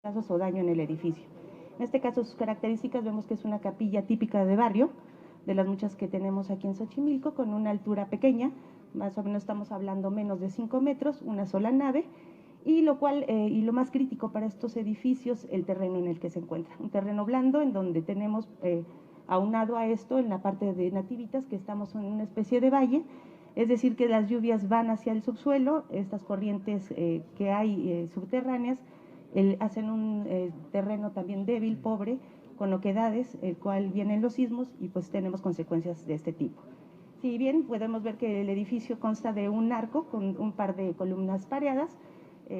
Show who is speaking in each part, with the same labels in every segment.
Speaker 1: casos o daño en el edificio. En este caso, sus características, vemos que es una capilla típica de barrio, de las muchas que tenemos aquí en Xochimilco, con una altura pequeña, más o menos estamos hablando menos de 5 metros, una sola nave, y lo más crítico para estos edificios, el terreno en el que se encuentra. Un terreno blando en donde tenemos, aunado a esto, en la parte de Nativitas, que estamos en una especie de valle, es decir, que las lluvias van hacia el subsuelo, estas corrientes que hay subterráneas, hacen un terreno también débil, pobre, con oquedades, el cual vienen los sismos y pues tenemos consecuencias de este tipo. Si bien podemos ver que el edificio consta de un arco con un par de columnas pareadas,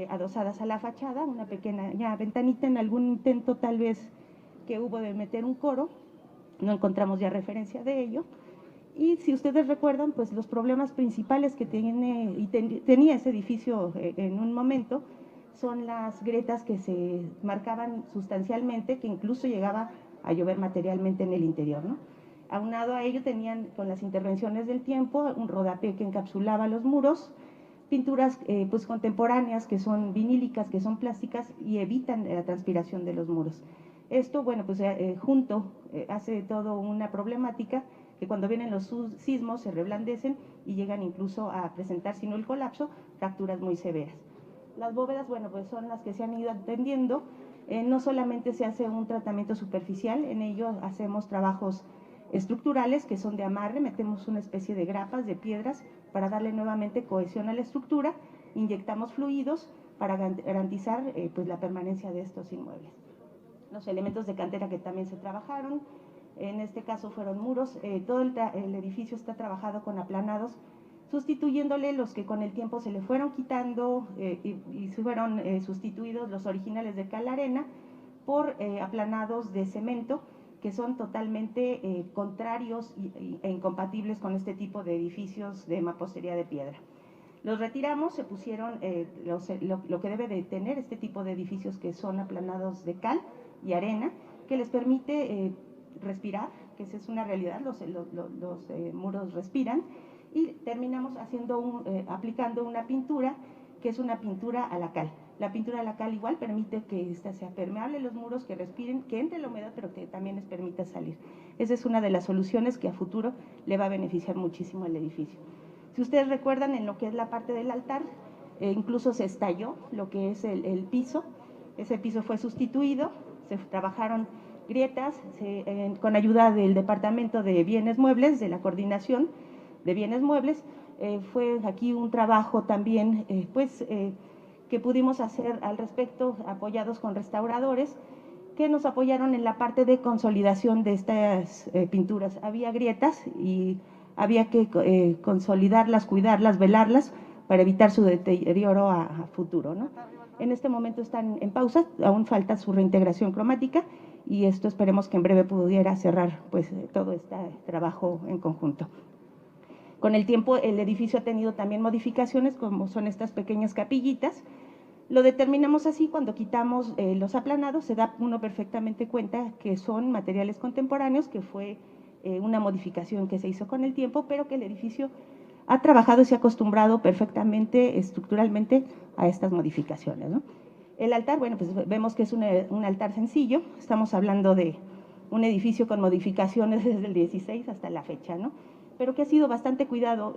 Speaker 1: adosadas a la fachada, una pequeña ventanita, en algún intento tal vez que hubo de meter un coro, no encontramos ya referencia de ello. Y si ustedes recuerdan, pues los problemas principales que tenía ese edificio en un momento son las grietas que se marcaban sustancialmente, que incluso llegaba a llover materialmente en el interior, ¿no? Aunado a ello tenían, con las intervenciones del tiempo, un rodapié que encapsulaba los muros, pinturas pues contemporáneas que son vinílicas, que son plásticas y evitan la transpiración de los muros. Esto, bueno, pues junto hace todo una problemática que cuando vienen los sismos se reblandecen y llegan incluso a presentar, si no el colapso, fracturas muy severas. Las bóvedas, bueno, pues son las que se han ido atendiendo. No solamente se hace un tratamiento superficial, en ello hacemos trabajos estructurales que son de amarre, metemos una especie de grapas de piedras para darle nuevamente cohesión a la estructura, inyectamos fluidos para garantizar pues la permanencia de estos inmuebles. Los elementos de cantera que también se trabajaron, en este caso fueron muros, todo el edificio está trabajado con aplanados, sustituyéndole los que con el tiempo se le fueron quitando y fueron sustituidos los originales de cal arena por aplanados de cemento, que son totalmente contrarios e incompatibles con este tipo de edificios de mampostería de piedra. Los retiramos, se pusieron lo que debe de tener este tipo de edificios, que son aplanados de cal y arena, que les permite respirar, que esa es una realidad, los muros respiran, y terminamos aplicando una pintura, que es una pintura a la cal. La pintura a la cal igual permite que esta sea permeable, los muros, que respiren, que entre la humedad, pero que también les permita salir. Esa es una de las soluciones que a futuro le va a beneficiar muchísimo al edificio. Si ustedes recuerdan, en lo que es la parte del altar, incluso se estalló lo que es el piso, ese piso fue sustituido, se trabajaron grietas, con ayuda del Departamento de Bienes Muebles, de la Coordinación de Bienes Muebles, fue aquí un trabajo también, que pudimos hacer al respecto, apoyados con restauradores, que nos apoyaron en la parte de consolidación de estas pinturas. Había grietas y había que consolidarlas, cuidarlas, velarlas, para evitar su deterioro a futuro, ¿no? En este momento están en pausa, aún falta su reintegración cromática, y esto esperemos que en breve pudiera cerrar pues todo este trabajo en conjunto. Con el tiempo el edificio ha tenido también modificaciones, como son estas pequeñas capillitas. Lo determinamos así: cuando quitamos los aplanados, se da uno perfectamente cuenta que son materiales contemporáneos, que fue una modificación que se hizo con el tiempo, pero que el edificio ha trabajado y se ha acostumbrado perfectamente, estructuralmente, a estas modificaciones, ¿no? El altar, bueno, pues vemos que es un altar sencillo, estamos hablando de un edificio con modificaciones desde el 16 hasta la fecha, ¿no? Pero que ha sido bastante cuidado.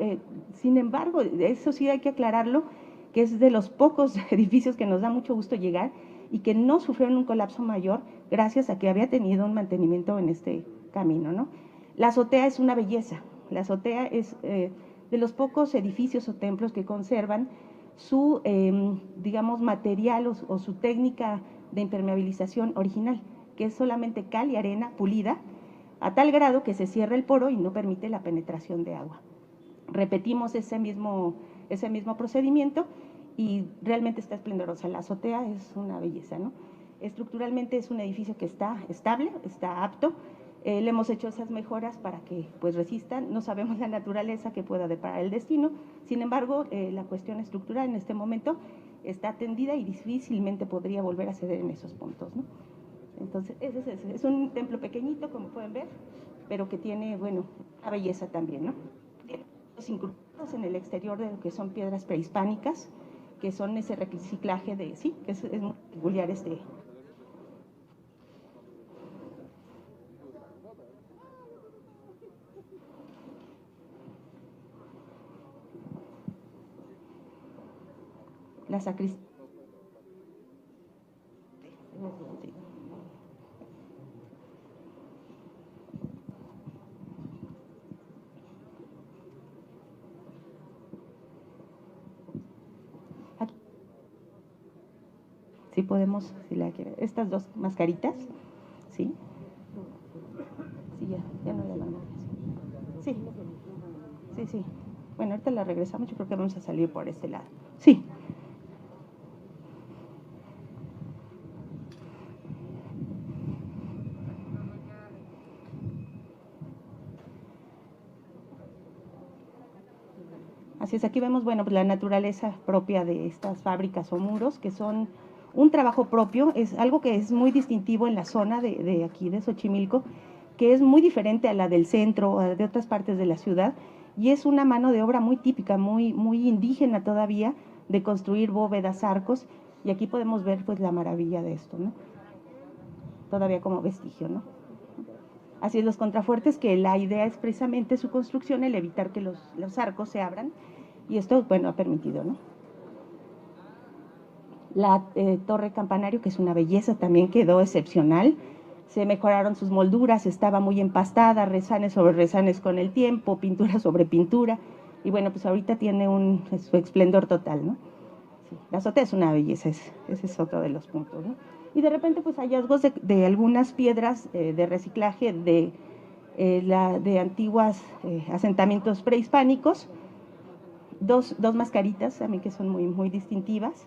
Speaker 1: Sin embargo, eso sí hay que aclararlo, que es de los pocos edificios que nos da mucho gusto llegar y que no sufrieron un colapso mayor gracias a que había tenido un mantenimiento en este camino, ¿no? La azotea es una belleza. La azotea es de los pocos edificios o templos que conservan su, digamos, material o su técnica de impermeabilización original, que es solamente cal y arena pulida, a tal grado que se cierra el poro y no permite la penetración de agua. Repetimos ese mismo procedimiento y realmente está esplendorosa. La azotea es una belleza, ¿no? Estructuralmente es un edificio que está estable, está apto. Le hemos hecho esas mejoras para que pues resistan. No sabemos la naturaleza que pueda deparar el destino. Sin embargo, la cuestión estructural en este momento está atendida y difícilmente podría volver a ceder en esos puntos, ¿no? Entonces, es un templo pequeñito, como pueden ver, pero que tiene, bueno, una belleza también, ¿no? Tiene los incrustados en el exterior de lo que son piedras prehispánicas, que son ese reciclaje de, sí, que es muy peculiar la sacristía. Sí. Aquí. Sí podemos, si la quiere, estas dos mascaritas, ¿sí? Sí, ya no le van a ver. Sí, sí, sí. Bueno, ahorita la regresamos, yo creo que vamos a salir por este lado. Sí. Así es, aquí vemos, bueno, pues la naturaleza propia de estas fábricas o muros, que son un trabajo propio, es algo que es muy distintivo en la zona de aquí, de Xochimilco, que es muy diferente a la del centro o de otras partes de la ciudad, y es una mano de obra muy típica, muy indígena todavía, de construir bóvedas, arcos, y aquí podemos ver pues la maravilla de esto, ¿no? Todavía como vestigio, ¿no? Así es, los contrafuertes, que la idea es precisamente su construcción, el evitar que los arcos se abran, y esto, bueno, ha permitido, ¿no? La torre campanario, que es una belleza, también quedó excepcional. Se mejoraron sus molduras, estaba muy empastada, rezanes sobre rezanes con el tiempo, pintura sobre pintura, y bueno, pues ahorita tiene su esplendor total, ¿no? Sí, la azotea es una belleza, ese es otro de los puntos, ¿no? Y de repente, pues hallazgos de algunas piedras de reciclaje de antiguos asentamientos prehispánicos, dos mascaritas también que son muy distintivas.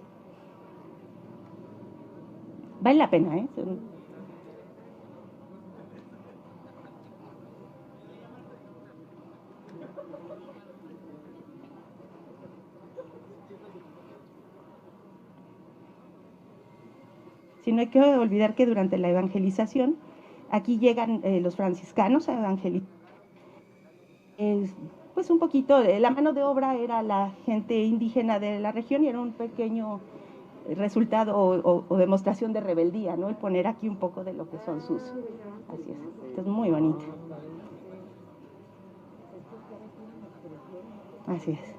Speaker 1: Vale la pena, ¿eh? Si no hay que olvidar que durante la evangelización, aquí llegan los franciscanos a evangelizar. Pues un poquito, la mano de obra era la gente indígena de la región y era un pequeño resultado o demostración de rebeldía, ¿no? El poner aquí un poco de lo que son sus. Así es, esto es muy bonito. Así es.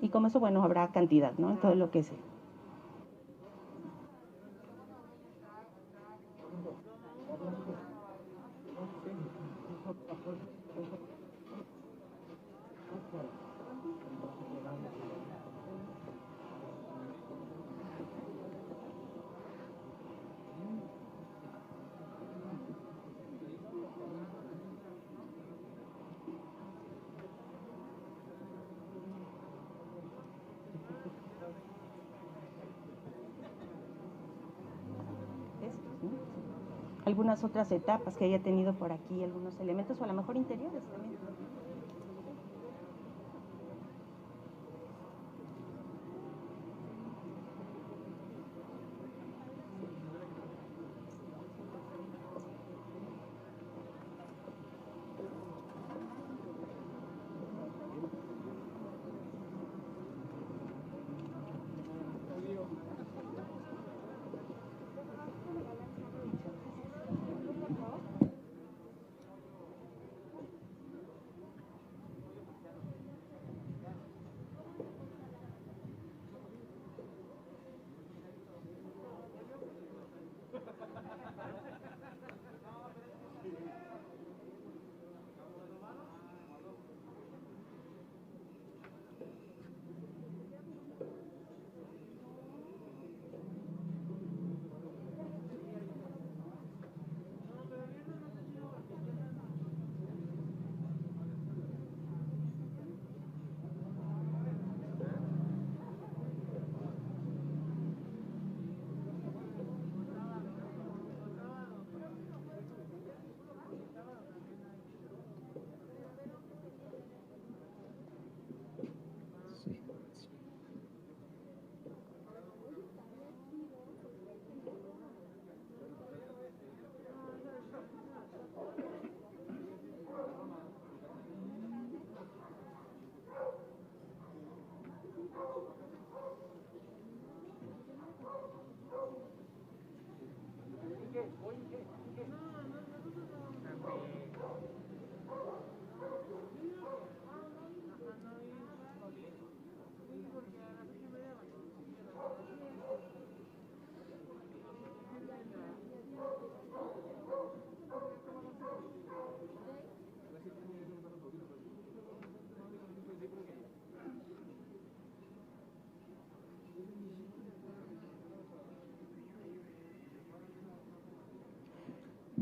Speaker 1: Y como eso, bueno, habrá cantidad, ¿no? En todo lo que es. Estos, ¿no? Algunas otras etapas que haya tenido por aquí, algunos elementos, o a lo mejor interiores también.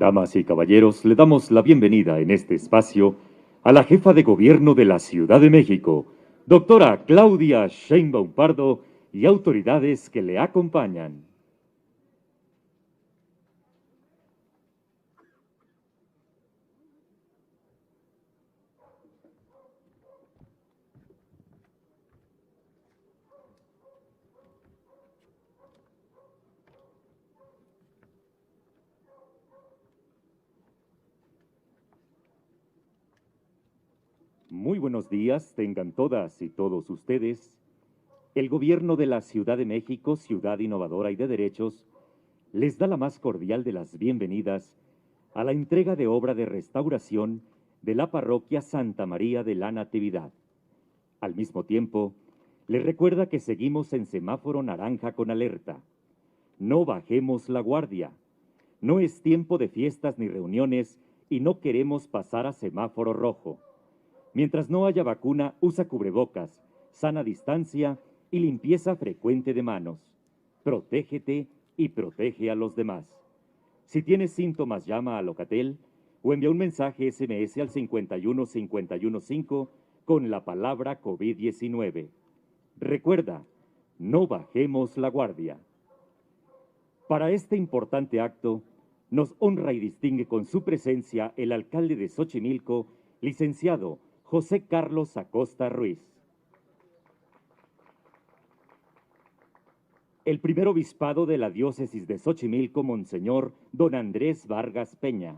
Speaker 2: Damas y caballeros, le damos la bienvenida en este espacio a la jefa de gobierno de la Ciudad de México, doctora Claudia Sheinbaum Pardo, y autoridades que le acompañan. Muy buenos días, tengan todas y todos ustedes. El gobierno de la Ciudad de México, ciudad innovadora y de derechos, les da la más cordial de las bienvenidas a la entrega de obra de restauración de la parroquia Santa María de la Natividad. Al mismo tiempo, les recuerda que seguimos en semáforo naranja con alerta. No bajemos la guardia. No es tiempo de fiestas ni reuniones y no queremos pasar a semáforo rojo. Mientras no haya vacuna, usa cubrebocas, sana distancia y limpieza frecuente de manos. Protégete y protege a los demás. Si tienes síntomas, llama a Locatel o envía un mensaje SMS al 51515 con la palabra COVID-19. Recuerda, no bajemos la guardia. Para este importante acto, nos honra y distingue con su presencia el alcalde de Xochimilco, licenciado José Carlos Acosta Ruiz. El primer obispado de la diócesis de Xochimilco, Monseñor Don Andrés Vargas Peña.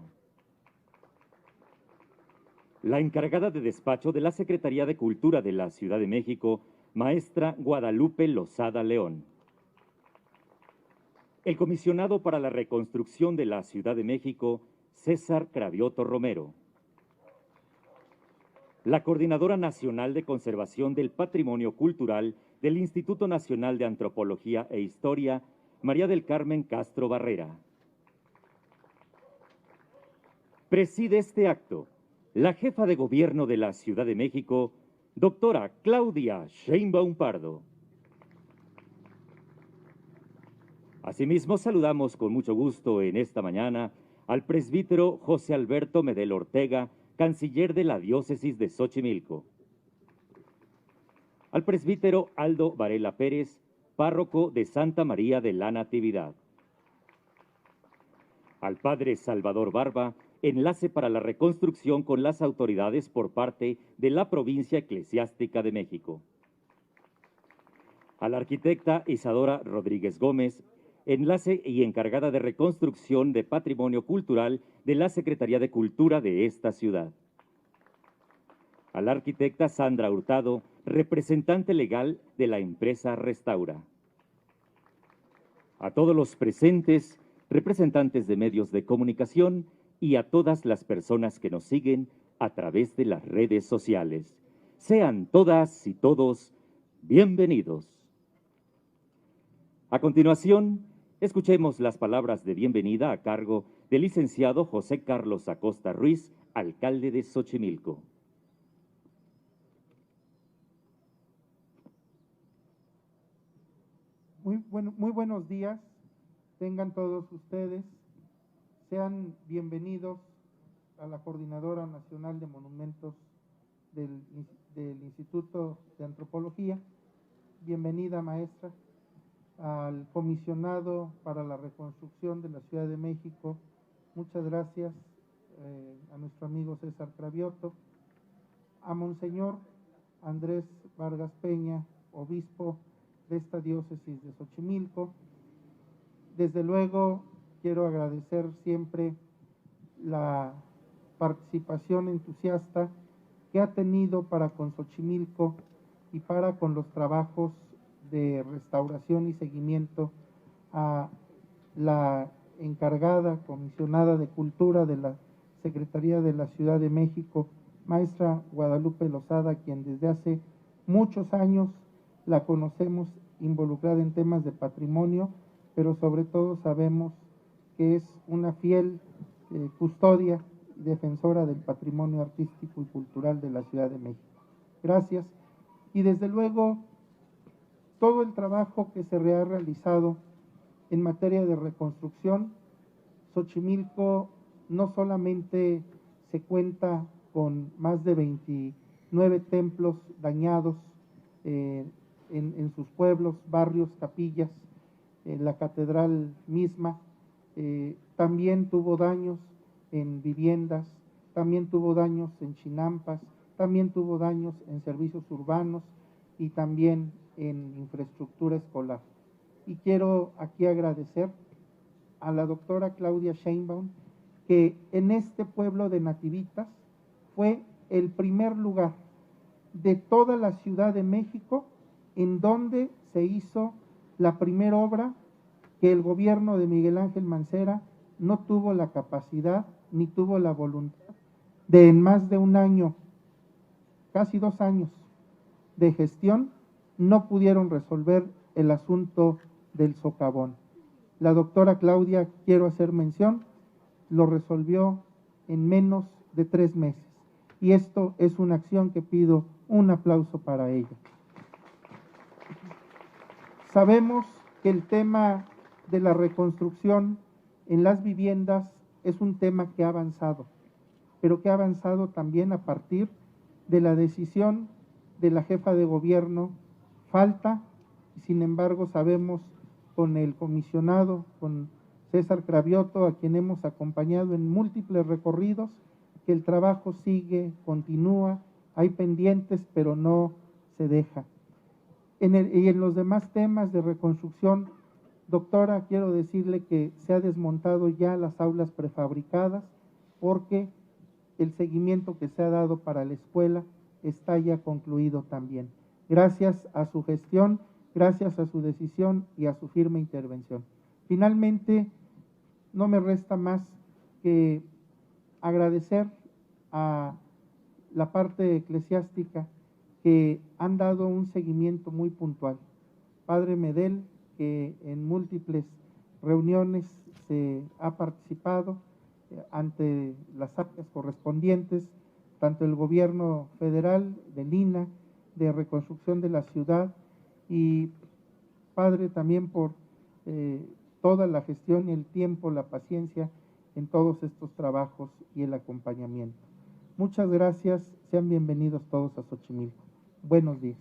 Speaker 2: La encargada de despacho de la Secretaría de Cultura de la Ciudad de México, maestra Guadalupe Lozada León. El comisionado para la reconstrucción de la Ciudad de México, César Cravioto Romero. La Coordinadora Nacional de Conservación del Patrimonio Cultural del Instituto Nacional de Antropología e Historia, María del Carmen Castro Barrera. Preside este acto la jefa de gobierno de la Ciudad de México, doctora Claudia Sheinbaum Pardo. Asimismo, saludamos con mucho gusto en esta mañana al presbítero José Alberto Medel Ortega, canciller de la diócesis de Xochimilco. Al presbítero Aldo Varela Pérez, párroco de Santa María de la Natividad. Al padre Salvador Barba, enlace para la reconstrucción con las autoridades por parte de la Provincia Eclesiástica de México. A la arquitecta Isadora Rodríguez Gómez, enlace y encargada de reconstrucción de patrimonio cultural de la Secretaría de Cultura de esta ciudad. A la arquitecta Sandra Hurtado, representante legal de la empresa Restaura. A todos los presentes, representantes de medios de comunicación y a todas las personas que nos siguen a través de las redes sociales. Sean todas y todos bienvenidos. A continuación, escuchemos las palabras de bienvenida a cargo del licenciado José Carlos Acosta Ruiz, alcalde de Xochimilco.
Speaker 3: Muy buenos días, tengan todos ustedes, sean bienvenidos a la Coordinadora Nacional de Monumentos del Instituto de Antropología. Bienvenida, maestra, al comisionado para la reconstrucción de la Ciudad de México. Muchas gracias a nuestro amigo César Cravioto, a Monseñor Andrés Vargas Peña, obispo de esta diócesis de Xochimilco. Desde luego, quiero agradecer siempre la participación entusiasta que ha tenido para con Xochimilco y para con los trabajos de restauración y seguimiento a la encargada, comisionada de Cultura de la Secretaría de la Ciudad de México, maestra Guadalupe Lozada, quien desde hace muchos años la conocemos involucrada en temas de patrimonio, pero sobre todo sabemos que es una fiel custodia y defensora del patrimonio artístico y cultural de la Ciudad de México. Gracias. Y desde luego, todo el trabajo que se ha realizado en materia de reconstrucción, Xochimilco no solamente se cuenta con más de 29 templos dañados en sus pueblos, barrios, capillas, la catedral misma, también tuvo daños en viviendas, también tuvo daños en chinampas, también tuvo daños en servicios urbanos y también en infraestructura escolar. Y quiero aquí agradecer a la doctora Claudia Sheinbaum, que en este pueblo de Nativitas fue el primer lugar de toda la Ciudad de México en donde se hizo la primera obra que el gobierno de Miguel Ángel Mancera no tuvo la capacidad ni tuvo la voluntad de en más de un año, casi 2 años de gestión, no pudieron resolver el asunto del socavón. La doctora Claudia, quiero hacer mención, lo resolvió en menos de 3 meses. Y esto es una acción que pido un aplauso para ella. Sabemos que el tema de la reconstrucción en las viviendas es un tema que ha avanzado, pero que ha avanzado también a partir de la decisión de la jefa de gobierno. Falta, sin embargo, sabemos con el comisionado, con César Cravioto, a quien hemos acompañado en múltiples recorridos, que el trabajo sigue, continúa, hay pendientes, pero no se deja. Y en los demás temas de reconstrucción, doctora, quiero decirle que se ha desmontado ya las aulas prefabricadas porque el seguimiento que se ha dado para la escuela está ya concluido también. Gracias a su gestión, gracias a su decisión y a su firme intervención. Finalmente, no me resta más que agradecer a la parte eclesiástica que han dado un seguimiento muy puntual. Padre Medel, que en múltiples reuniones se ha participado ante las actas correspondientes, tanto el gobierno federal, del INAH, de reconstrucción de la ciudad, y Padre también por toda la gestión y el tiempo, la paciencia en todos estos trabajos y el acompañamiento. Muchas gracias, sean bienvenidos todos a Xochimilco. Buenos días.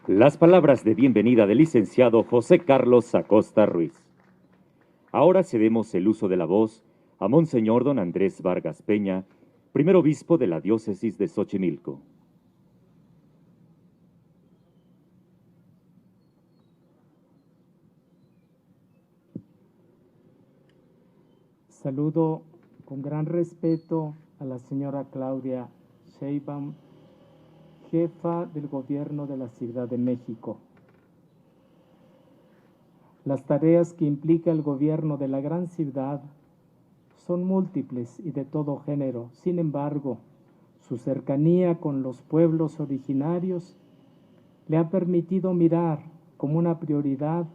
Speaker 2: Las palabras de bienvenida del licenciado José Carlos Acosta Ruiz. Ahora cedemos el uso de la voz a Monseñor don Andrés Vargas Peña, primer obispo de la diócesis de Xochimilco.
Speaker 4: Saludo con gran respeto a la señora Claudia Sheinbaum, jefa del gobierno de la Ciudad de México. Las tareas que implica el gobierno de la gran ciudad son múltiples y de todo género. Sin embargo, su cercanía con los pueblos originarios le ha permitido mirar como una prioridad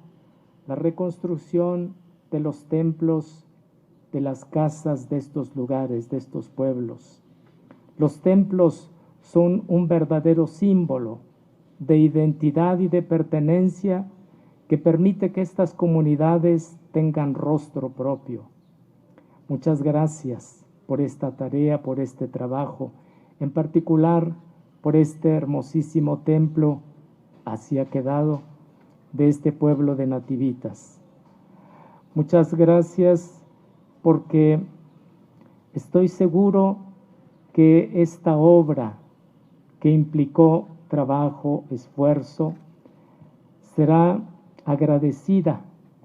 Speaker 4: la reconstrucción de los templos, de las casas de estos lugares, de estos pueblos. Los templos son un verdadero símbolo de identidad y de pertenencia que permite que estas comunidades tengan rostro propio. Muchas gracias por esta tarea, por este trabajo, en particular por este hermosísimo templo, así ha quedado, de este pueblo de Nativitas. Muchas gracias porque estoy seguro que esta obra que implicó trabajo, esfuerzo, será agradecida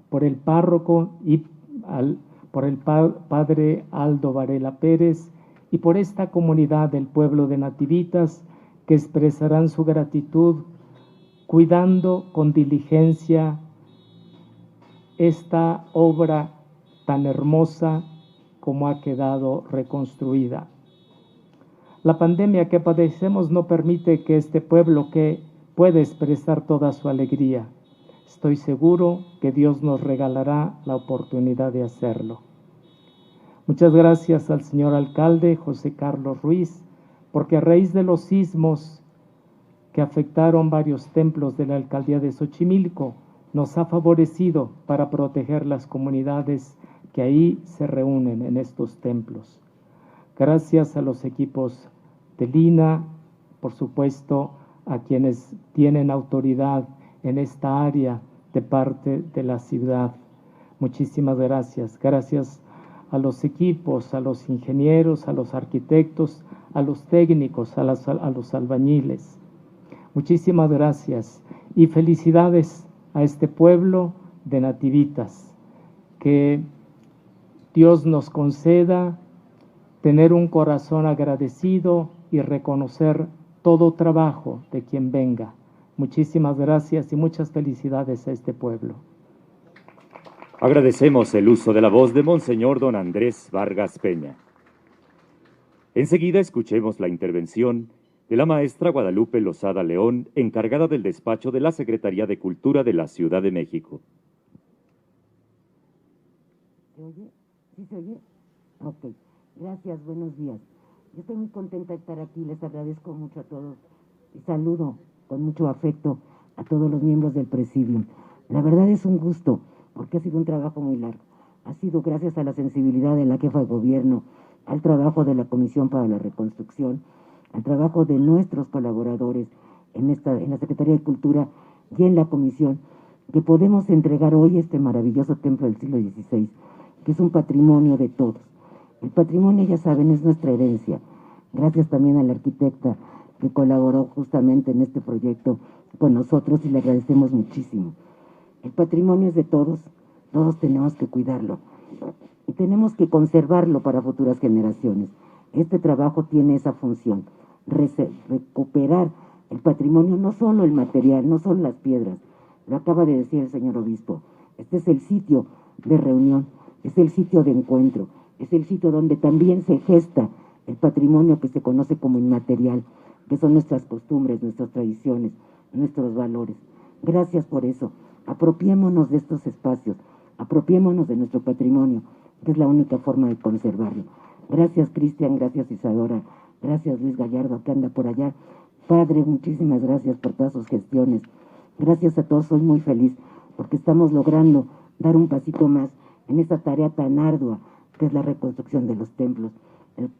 Speaker 4: por el párroco y por el padre Aldo Varela Pérez y por esta comunidad del pueblo de Nativitas, que expresarán su gratitud cuidando con diligencia esta obra tan hermosa como ha quedado reconstruida. La pandemia que padecemos no permite que este pueblo que pueda expresar toda su alegría. Estoy seguro que Dios nos regalará la oportunidad de hacerlo. Muchas gracias al señor alcalde José Carlos Ruiz, porque a raíz de los sismos que afectaron varios templos de la alcaldía de Xochimilco, nos ha favorecido para proteger las comunidades que ahí se reúnen en estos templos. Gracias a los equipos del INAH, por supuesto, a quienes tienen autoridad en esta área de parte de la ciudad. Muchísimas gracias. Gracias a los equipos, a los ingenieros, a los arquitectos, a los técnicos, a los albañiles. Muchísimas gracias y felicidades a este pueblo de nativitas. Que Dios nos conceda tener un corazón agradecido y reconocer todo trabajo de quien venga. Muchísimas gracias y muchas felicidades a este pueblo.
Speaker 2: Agradecemos el uso de la voz de Monseñor don Andrés Vargas Peña. Enseguida escuchemos la intervención de la maestra Guadalupe Lozada León, encargada del despacho de la Secretaría de Cultura de la Ciudad de México.
Speaker 5: ¿Se oye? ¿Sí se oye? Ok. Gracias, buenos días. Yo estoy muy contenta de estar aquí, les agradezco mucho a todos y saludo con mucho afecto a todos los miembros del Presidium. La verdad es un gusto, porque ha sido un trabajo muy largo. Ha sido gracias a la sensibilidad de la jefa de gobierno, al trabajo de la Comisión para la Reconstrucción, al trabajo de nuestros colaboradores en la Secretaría de Cultura y en la Comisión, que podemos entregar hoy este maravilloso templo del siglo XVI, que es un patrimonio de todos. El patrimonio, ya saben, es nuestra herencia. Gracias también a la arquitecta que colaboró justamente en este proyecto con nosotros y le agradecemos muchísimo. El patrimonio es de todos, todos tenemos que cuidarlo y tenemos que conservarlo para futuras generaciones. Este trabajo tiene esa función, recuperar el patrimonio, no solo el material, no solo las piedras. Lo acaba de decir el señor obispo. Este es el sitio de reunión, es el sitio de encuentro, es el sitio donde también se gesta el patrimonio que se conoce como inmaterial, que son nuestras costumbres, nuestras tradiciones, nuestros valores. Gracias por eso. Apropiémonos de estos espacios, apropiémonos de nuestro patrimonio, que es la única forma de conservarlo. Gracias, Cristian, gracias, Isadora, gracias, Luis Gallardo, que anda por allá. Padre, muchísimas gracias por todas sus gestiones. Gracias a todos, soy muy feliz, porque estamos logrando dar un pasito más en esta tarea tan ardua, que es la reconstrucción de los templos.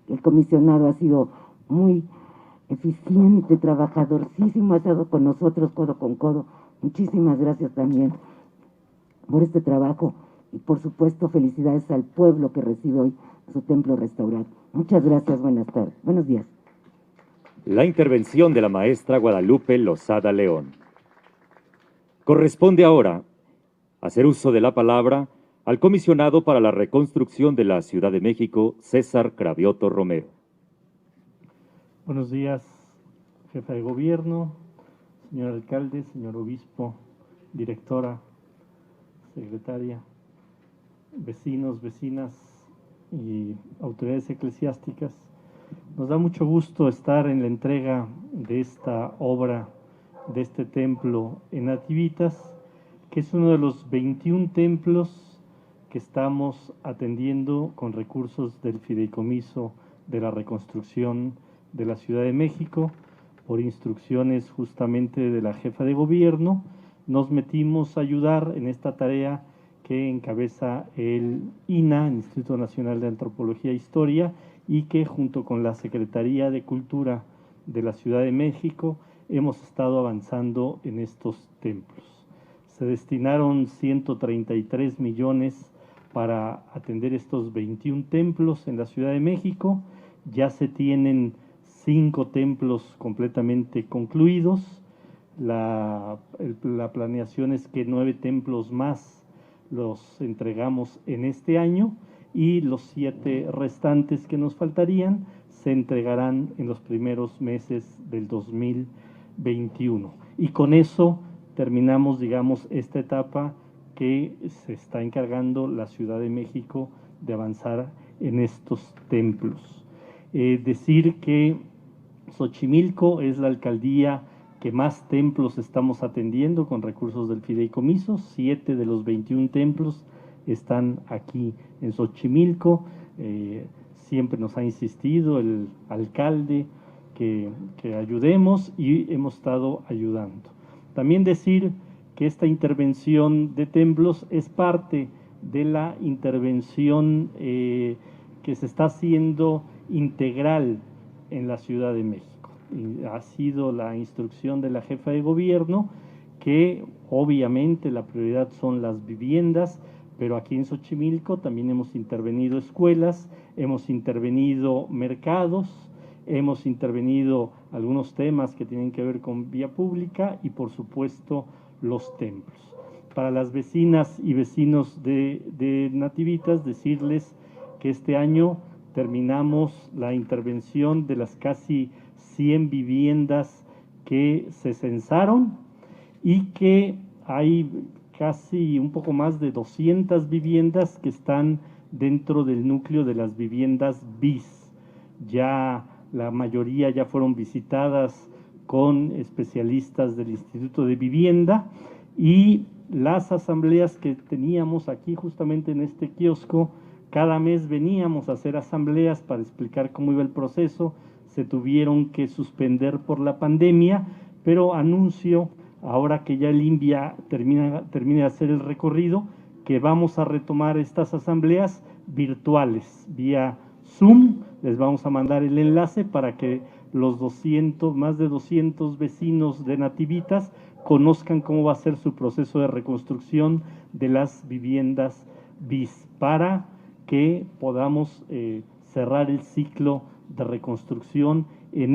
Speaker 5: El comisionado ha sido muy eficiente, trabajadorcísimo, ha estado con nosotros codo con codo. Muchísimas gracias también por este trabajo y por supuesto felicidades al pueblo que recibe hoy su templo restaurado. Muchas gracias, buenas tardes, buenos días.
Speaker 2: La intervención de la maestra Guadalupe Lozada León. Corresponde ahora hacer uso de la palabra al comisionado para la reconstrucción de la Ciudad de México, César Cravioto Romero.
Speaker 6: Buenos días, jefa de gobierno, señor alcalde, señor obispo, directora, secretaria, vecinos, vecinas y autoridades eclesiásticas. Nos da mucho gusto estar en la entrega de esta obra, de este templo en Nativitas, que es uno de los 21 templos que estamos atendiendo con recursos del Fideicomiso de la Reconstrucción de la Ciudad de México. Por instrucciones justamente de la jefa de gobierno, nos metimos a ayudar en esta tarea que encabeza el INAH, el Instituto Nacional de Antropología e Historia, y que junto con la Secretaría de Cultura de la Ciudad de México hemos estado avanzando en estos templos. Se destinaron 133 millones para atender estos 21 templos en la Ciudad de México. Ya se tienen 5 templos completamente concluidos. La planeación es que 9 templos más los entregamos en este año y los 7 restantes que nos faltarían se entregarán en los primeros meses del 2021. Y con eso terminamos, digamos, esta etapa que se está encargando la Ciudad de México de avanzar en estos templos. Decir que Xochimilco es la alcaldía que más templos estamos atendiendo con recursos del fideicomiso. 7 de los 21 templos están aquí en Xochimilco. Siempre nos ha insistido el alcalde que ayudemos y hemos estado ayudando. También decir que esta intervención de templos es parte de la intervención que se está haciendo integral en la Ciudad de México. Y ha sido la instrucción de la jefa de gobierno que obviamente la prioridad son las viviendas, pero aquí en Xochimilco también hemos intervenido escuelas, hemos intervenido mercados, hemos intervenido algunos temas que tienen que ver con vía pública y por supuesto los templos. Para las vecinas y vecinos de Nativitas, decirles que este año terminamos la intervención de las casi 100 viviendas que se censaron y que hay casi un poco más de 200 viviendas que están dentro del núcleo de las viviendas BIS. Ya la mayoría ya fueron visitadas con especialistas del Instituto de Vivienda y las asambleas que teníamos aquí justamente en este kiosco, cada mes veníamos a hacer asambleas para explicar cómo iba el proceso, se tuvieron que suspender por la pandemia, pero anuncio, ahora que ya el INVIA termina de hacer el recorrido, que vamos a retomar estas asambleas virtuales, vía Zoom. Les vamos a mandar el enlace para que los más de 200 vecinos de Nativitas conozcan cómo va a ser su proceso de reconstrucción de las viviendas BIS, para que podamos cerrar el ciclo de reconstrucción en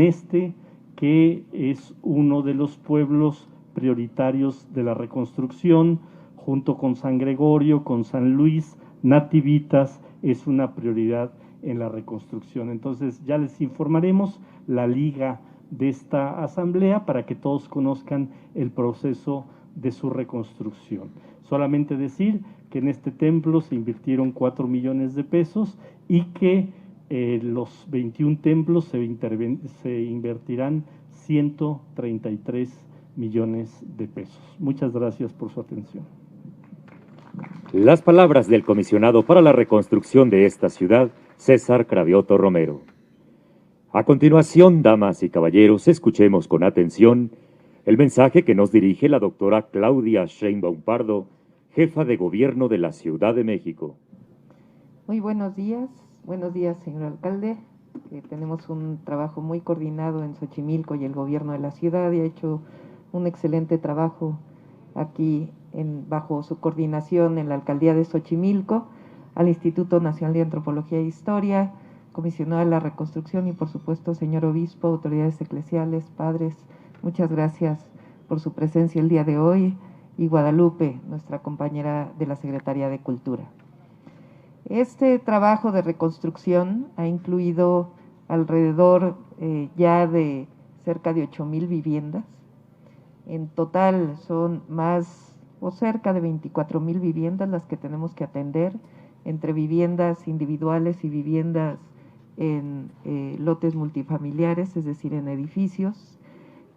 Speaker 6: que es uno de los pueblos prioritarios de la reconstrucción, junto con San Gregorio, con San Luis. Nativitas es una prioridad en la reconstrucción. Entonces ya les informaremos la liga de esta asamblea para que todos conozcan el proceso de su reconstrucción. Solamente decir que en este templo se invirtieron 4 millones de pesos y que los 21 templos se invertirán 133 millones de pesos. Muchas gracias por su atención.
Speaker 2: Las palabras del comisionado para la reconstrucción de esta ciudad, César Cravioto Romero. A continuación, damas y caballeros, escuchemos con atención el mensaje que nos dirige la doctora Claudia Sheinbaum Pardo, jefa de gobierno de la Ciudad de México.
Speaker 7: Muy buenos días señor alcalde. Tenemos un trabajo muy coordinado en Xochimilco y el gobierno de la ciudad y ha hecho un excelente trabajo aquí bajo su coordinación en la alcaldía de Xochimilco, al Instituto Nacional de Antropología e Historia, comisionado de la reconstrucción y por supuesto señor obispo, autoridades eclesiales, padres, muchas gracias por su presencia el día de hoy, y Guadalupe, nuestra compañera de la Secretaría de Cultura. Este trabajo de reconstrucción ha incluido alrededor ya de cerca de 8,000 viviendas. En total son más o cerca de 24,000 viviendas las que tenemos que atender, entre viviendas individuales y viviendas en lotes multifamiliares, es decir, en edificios.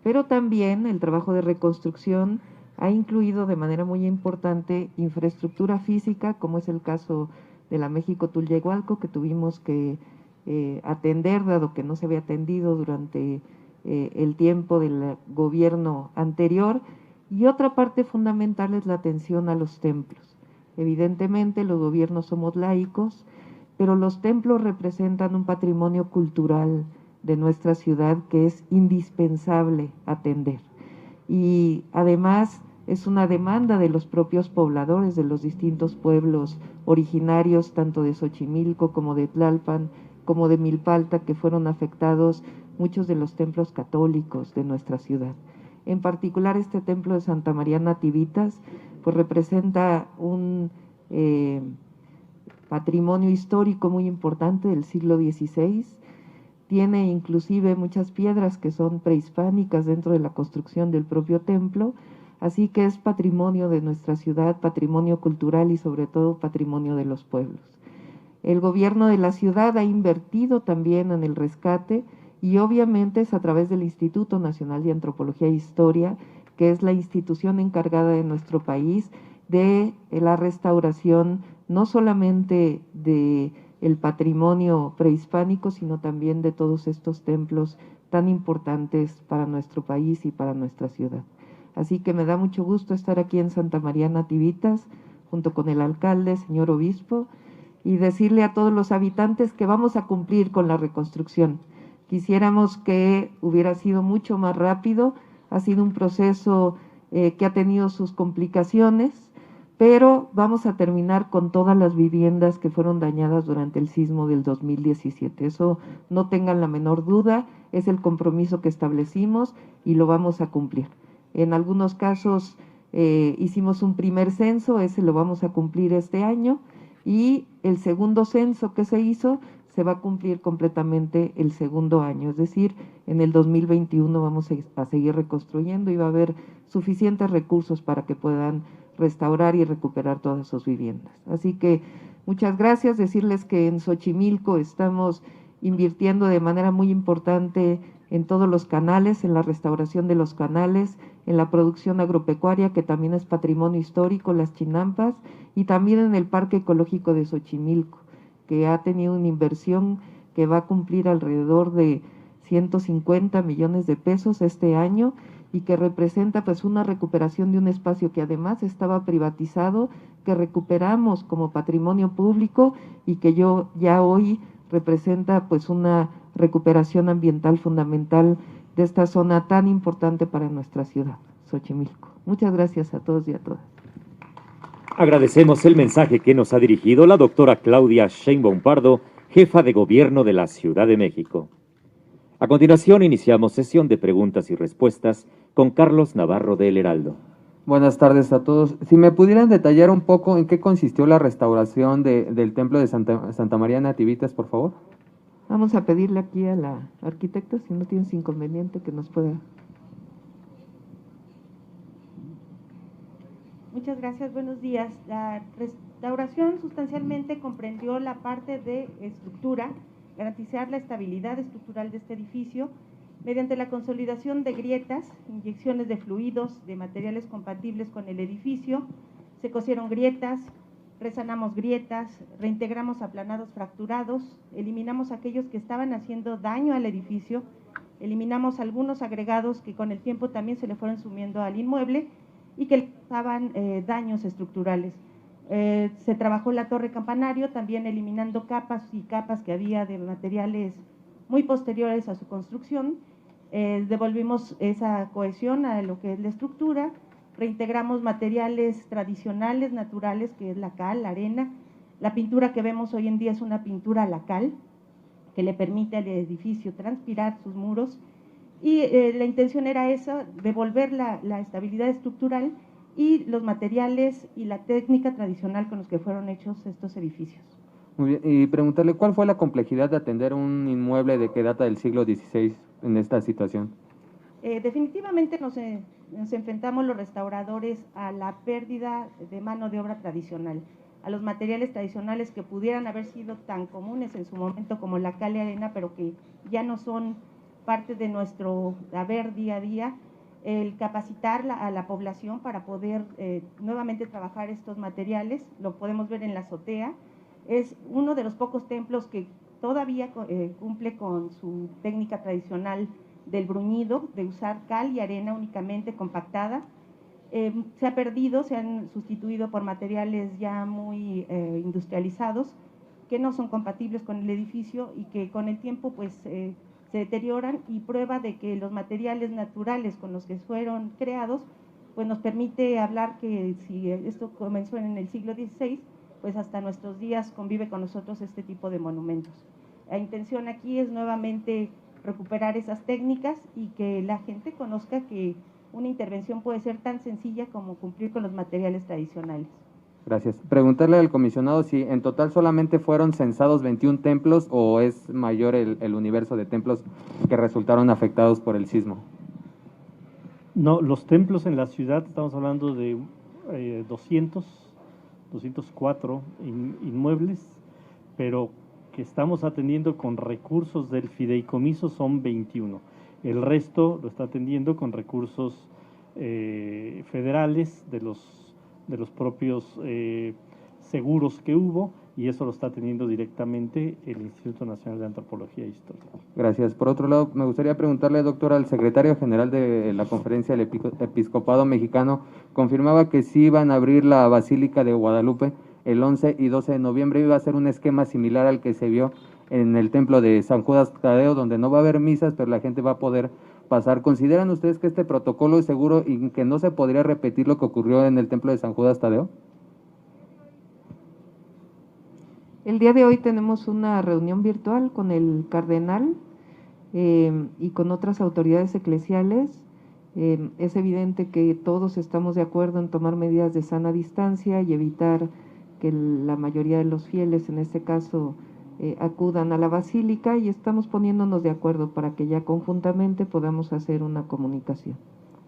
Speaker 7: Pero también el trabajo de reconstrucción ha incluido de manera muy importante infraestructura física, como es el caso de la México Tulyehualco, que tuvimos que atender, dado que no se había atendido durante el tiempo del gobierno anterior, y otra parte fundamental es la atención a los templos. Evidentemente los gobiernos somos laicos, pero los templos representan un patrimonio cultural de nuestra ciudad que es indispensable atender. Y además es una demanda de los propios pobladores de los distintos pueblos originarios, tanto de Xochimilco como de Tlalpan, como de Milpalta, que fueron afectados muchos de los templos católicos de nuestra ciudad. En particular este templo de Santa María Nativitas, pues representa un patrimonio histórico muy importante del siglo XVI, tiene inclusive muchas piedras que son prehispánicas dentro de la construcción del propio templo, así que es patrimonio de nuestra ciudad, patrimonio cultural y sobre todo patrimonio de los pueblos. El gobierno de la ciudad ha invertido también en el rescate y obviamente es a través del Instituto Nacional de Antropología e Historia, que es la institución encargada de nuestro país de la restauración no solamente de el patrimonio prehispánico, sino también de todos estos templos tan importantes para nuestro país y para nuestra ciudad. Así que me da mucho gusto estar aquí en Santa María Nativitas, junto con el alcalde, señor obispo, y decirle a todos los habitantes que vamos a cumplir con la reconstrucción. Quisiéramos que hubiera sido mucho más rápido, ha sido un proceso que ha tenido sus complicaciones, pero vamos a terminar con todas las viviendas que fueron dañadas durante el sismo del 2017. Eso no tengan la menor duda, es el compromiso que establecimos y lo vamos a cumplir. En algunos casos hicimos un primer censo, ese lo vamos a cumplir este año, y el segundo censo que se hizo se va a cumplir completamente el segundo año, es decir, en el 2021 vamos a seguir reconstruyendo y va a haber suficientes recursos para que puedan restaurar y recuperar todas sus viviendas. Así que muchas gracias, decirles que en Xochimilco estamos invirtiendo de manera muy importante en todos los canales, en la restauración de los canales, en la producción agropecuaria, que también es patrimonio histórico, las chinampas, y también en el Parque Ecológico de Xochimilco, que ha tenido una inversión que va a cumplir alrededor de 150 millones de pesos este año, y que representa pues una recuperación de un espacio que además estaba privatizado, que recuperamos como patrimonio público y que ya hoy representa pues una recuperación ambiental fundamental de esta zona tan importante para nuestra ciudad, Xochimilco. Muchas gracias a todos y a todas.
Speaker 2: Agradecemos el mensaje que nos ha dirigido la doctora Claudia Sheinbaum Pardo, jefa de gobierno de la Ciudad de México. A continuación iniciamos sesión de preguntas y respuestas con Carlos Navarro de El Heraldo.
Speaker 8: Buenas tardes a todos. Si me pudieran detallar un poco en qué consistió la restauración del templo de Santa María Nativitas, por favor.
Speaker 7: Vamos a pedirle aquí a la arquitecta, si no tienes inconveniente, que nos pueda.
Speaker 1: Muchas gracias, buenos días. La restauración sustancialmente comprendió la parte de estructura, garantizar la estabilidad estructural de este edificio mediante la consolidación de grietas, inyecciones de fluidos, de materiales compatibles con el edificio. Se cosieron grietas, resanamos grietas, reintegramos aplanados fracturados, eliminamos aquellos que estaban haciendo daño al edificio, eliminamos algunos agregados que con el tiempo también se le fueron sumiendo al inmueble y que causaban daños estructurales. Se trabajó la torre campanario, también eliminando capas y capas que había de materiales muy posteriores a su construcción. Devolvimos esa cohesión a lo que es la estructura, reintegramos materiales tradicionales, naturales, que es la cal, la arena. La pintura que vemos hoy en día es una pintura a la cal, que le permite al edificio transpirar sus muros, y la intención era esa, devolver la estabilidad estructural y los materiales y la técnica tradicional con los que fueron hechos estos edificios.
Speaker 8: Muy bien, y preguntarle cuál fue la complejidad de atender un inmueble de que data del siglo XVI en esta situación.
Speaker 1: Definitivamente nos enfrentamos los restauradores a la pérdida de mano de obra tradicional, a los materiales tradicionales que pudieran haber sido tan comunes en su momento como la cal y arena, pero que ya no son parte de nuestro haber día a día. El capacitar a la población para poder nuevamente trabajar estos materiales, lo podemos ver en la azotea. Es uno de los pocos templos que todavía cumple con su técnica tradicional del bruñido, de usar cal y arena únicamente compactada. Se ha perdido, se han sustituido por materiales ya muy industrializados que no son compatibles con el edificio y que con el tiempo pues se deterioran, y prueba de que los materiales naturales con los que fueron creados pues nos permite hablar que si esto comenzó en el siglo XVI, pues hasta nuestros días convive con nosotros este tipo de monumentos. La intención aquí es nuevamente recuperar esas técnicas y que la gente conozca que una intervención puede ser tan sencilla como cumplir con los materiales tradicionales.
Speaker 8: Gracias. Preguntarle al comisionado si en total solamente fueron censados 21 templos o es mayor el universo de templos que resultaron afectados por el sismo.
Speaker 6: No, los templos en la ciudad, estamos hablando de 204 inmuebles, pero que estamos atendiendo con recursos del fideicomiso son 21. El resto lo está atendiendo con recursos federales de los propios seguros que hubo, y eso lo está teniendo directamente el Instituto Nacional de Antropología e Historia.
Speaker 8: Gracias. Por otro lado, me gustaría preguntarle, doctor, al secretario general de la Conferencia del Episcopado Mexicano, confirmaba que sí iban a abrir la Basílica de Guadalupe el 11 y 12 de noviembre, iba a ser un esquema similar al que se vio en el templo de San Judas Tadeo, donde no va a haber misas, pero la gente va a poder pasar. ¿Consideran ustedes que este protocolo es seguro y que no se podría repetir lo que ocurrió en el templo de San Judas Tadeo?
Speaker 7: El día de hoy tenemos una reunión virtual con el cardenal y con otras autoridades eclesiales. Es evidente que todos estamos de acuerdo en tomar medidas de sana distancia y evitar que la mayoría de los fieles, en este caso, acudan a la basílica, y estamos poniéndonos de acuerdo para que ya conjuntamente podamos hacer una comunicación.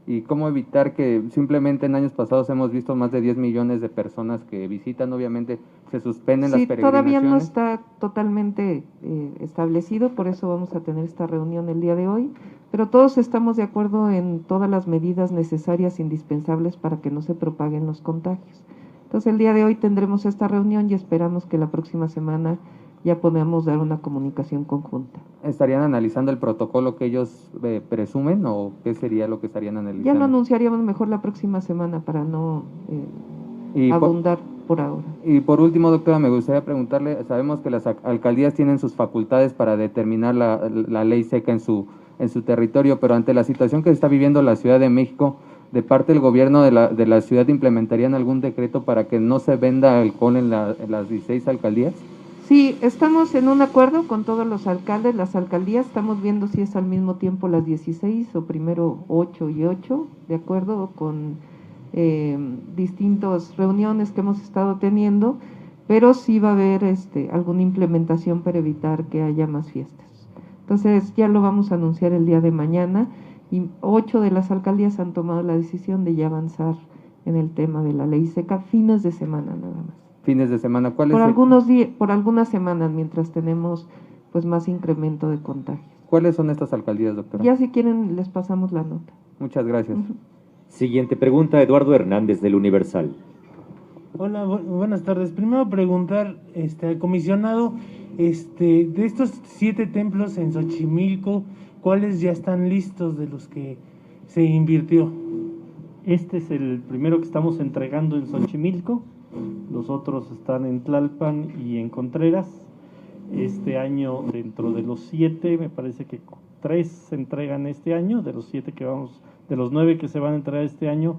Speaker 8: ¿Y cómo evitar que simplemente en años pasados hemos visto más de 10 millones de personas que visitan? Obviamente se suspenden las peregrinaciones.
Speaker 7: Todavía no está totalmente establecido, por eso vamos a tener esta reunión el día de hoy, pero todos estamos de acuerdo en todas las medidas necesarias, indispensables para que no se propaguen los contagios. Entonces el día de hoy tendremos esta reunión y esperamos que la próxima semana ya podamos dar una comunicación conjunta.
Speaker 8: ¿Estarían analizando el protocolo que ellos presumen o qué sería lo que estarían analizando?
Speaker 7: Ya lo anunciaríamos mejor la próxima semana para no abundar por ahora.
Speaker 8: Y por último, doctora, me gustaría preguntarle, sabemos que las alcaldías tienen sus facultades para determinar la ley seca en su territorio, pero ante la situación que está viviendo la Ciudad de México, de parte del gobierno de la ciudad, ¿implementarían algún decreto para que no se venda alcohol en las 16 alcaldías?
Speaker 7: Sí, estamos en un acuerdo con todos los alcaldes, las alcaldías, estamos viendo si es al mismo tiempo las 16 o primero 8 y 8, de acuerdo con distintas reuniones que hemos estado teniendo, pero sí va a haber alguna implementación para evitar que haya más fiestas. Entonces ya lo vamos a anunciar el día de mañana, y 8 de las alcaldías han tomado la decisión de ya avanzar en el tema de la ley seca, fines de semana nada más.
Speaker 8: Fines de semana, ¿cuál es?
Speaker 7: Por algunas semanas, mientras tenemos pues más incremento de contagios.
Speaker 8: ¿Cuáles son estas alcaldías, doctora?
Speaker 7: Ya si quieren les pasamos la nota.
Speaker 8: Muchas gracias.
Speaker 2: Siguiente pregunta, Eduardo Hernández del Universal.
Speaker 9: Hola, buenas tardes. Primero preguntar al comisionado, de estos 7 templos en Xochimilco, ¿cuáles ya están listos de los que se invirtió?
Speaker 6: Este es el primero que estamos entregando en Xochimilco. Los otros están en Tlalpan y en Contreras. Este año, dentro de los 7, me parece que 3 se entregan este año, de los 7 de los 9 que se van a entregar este año,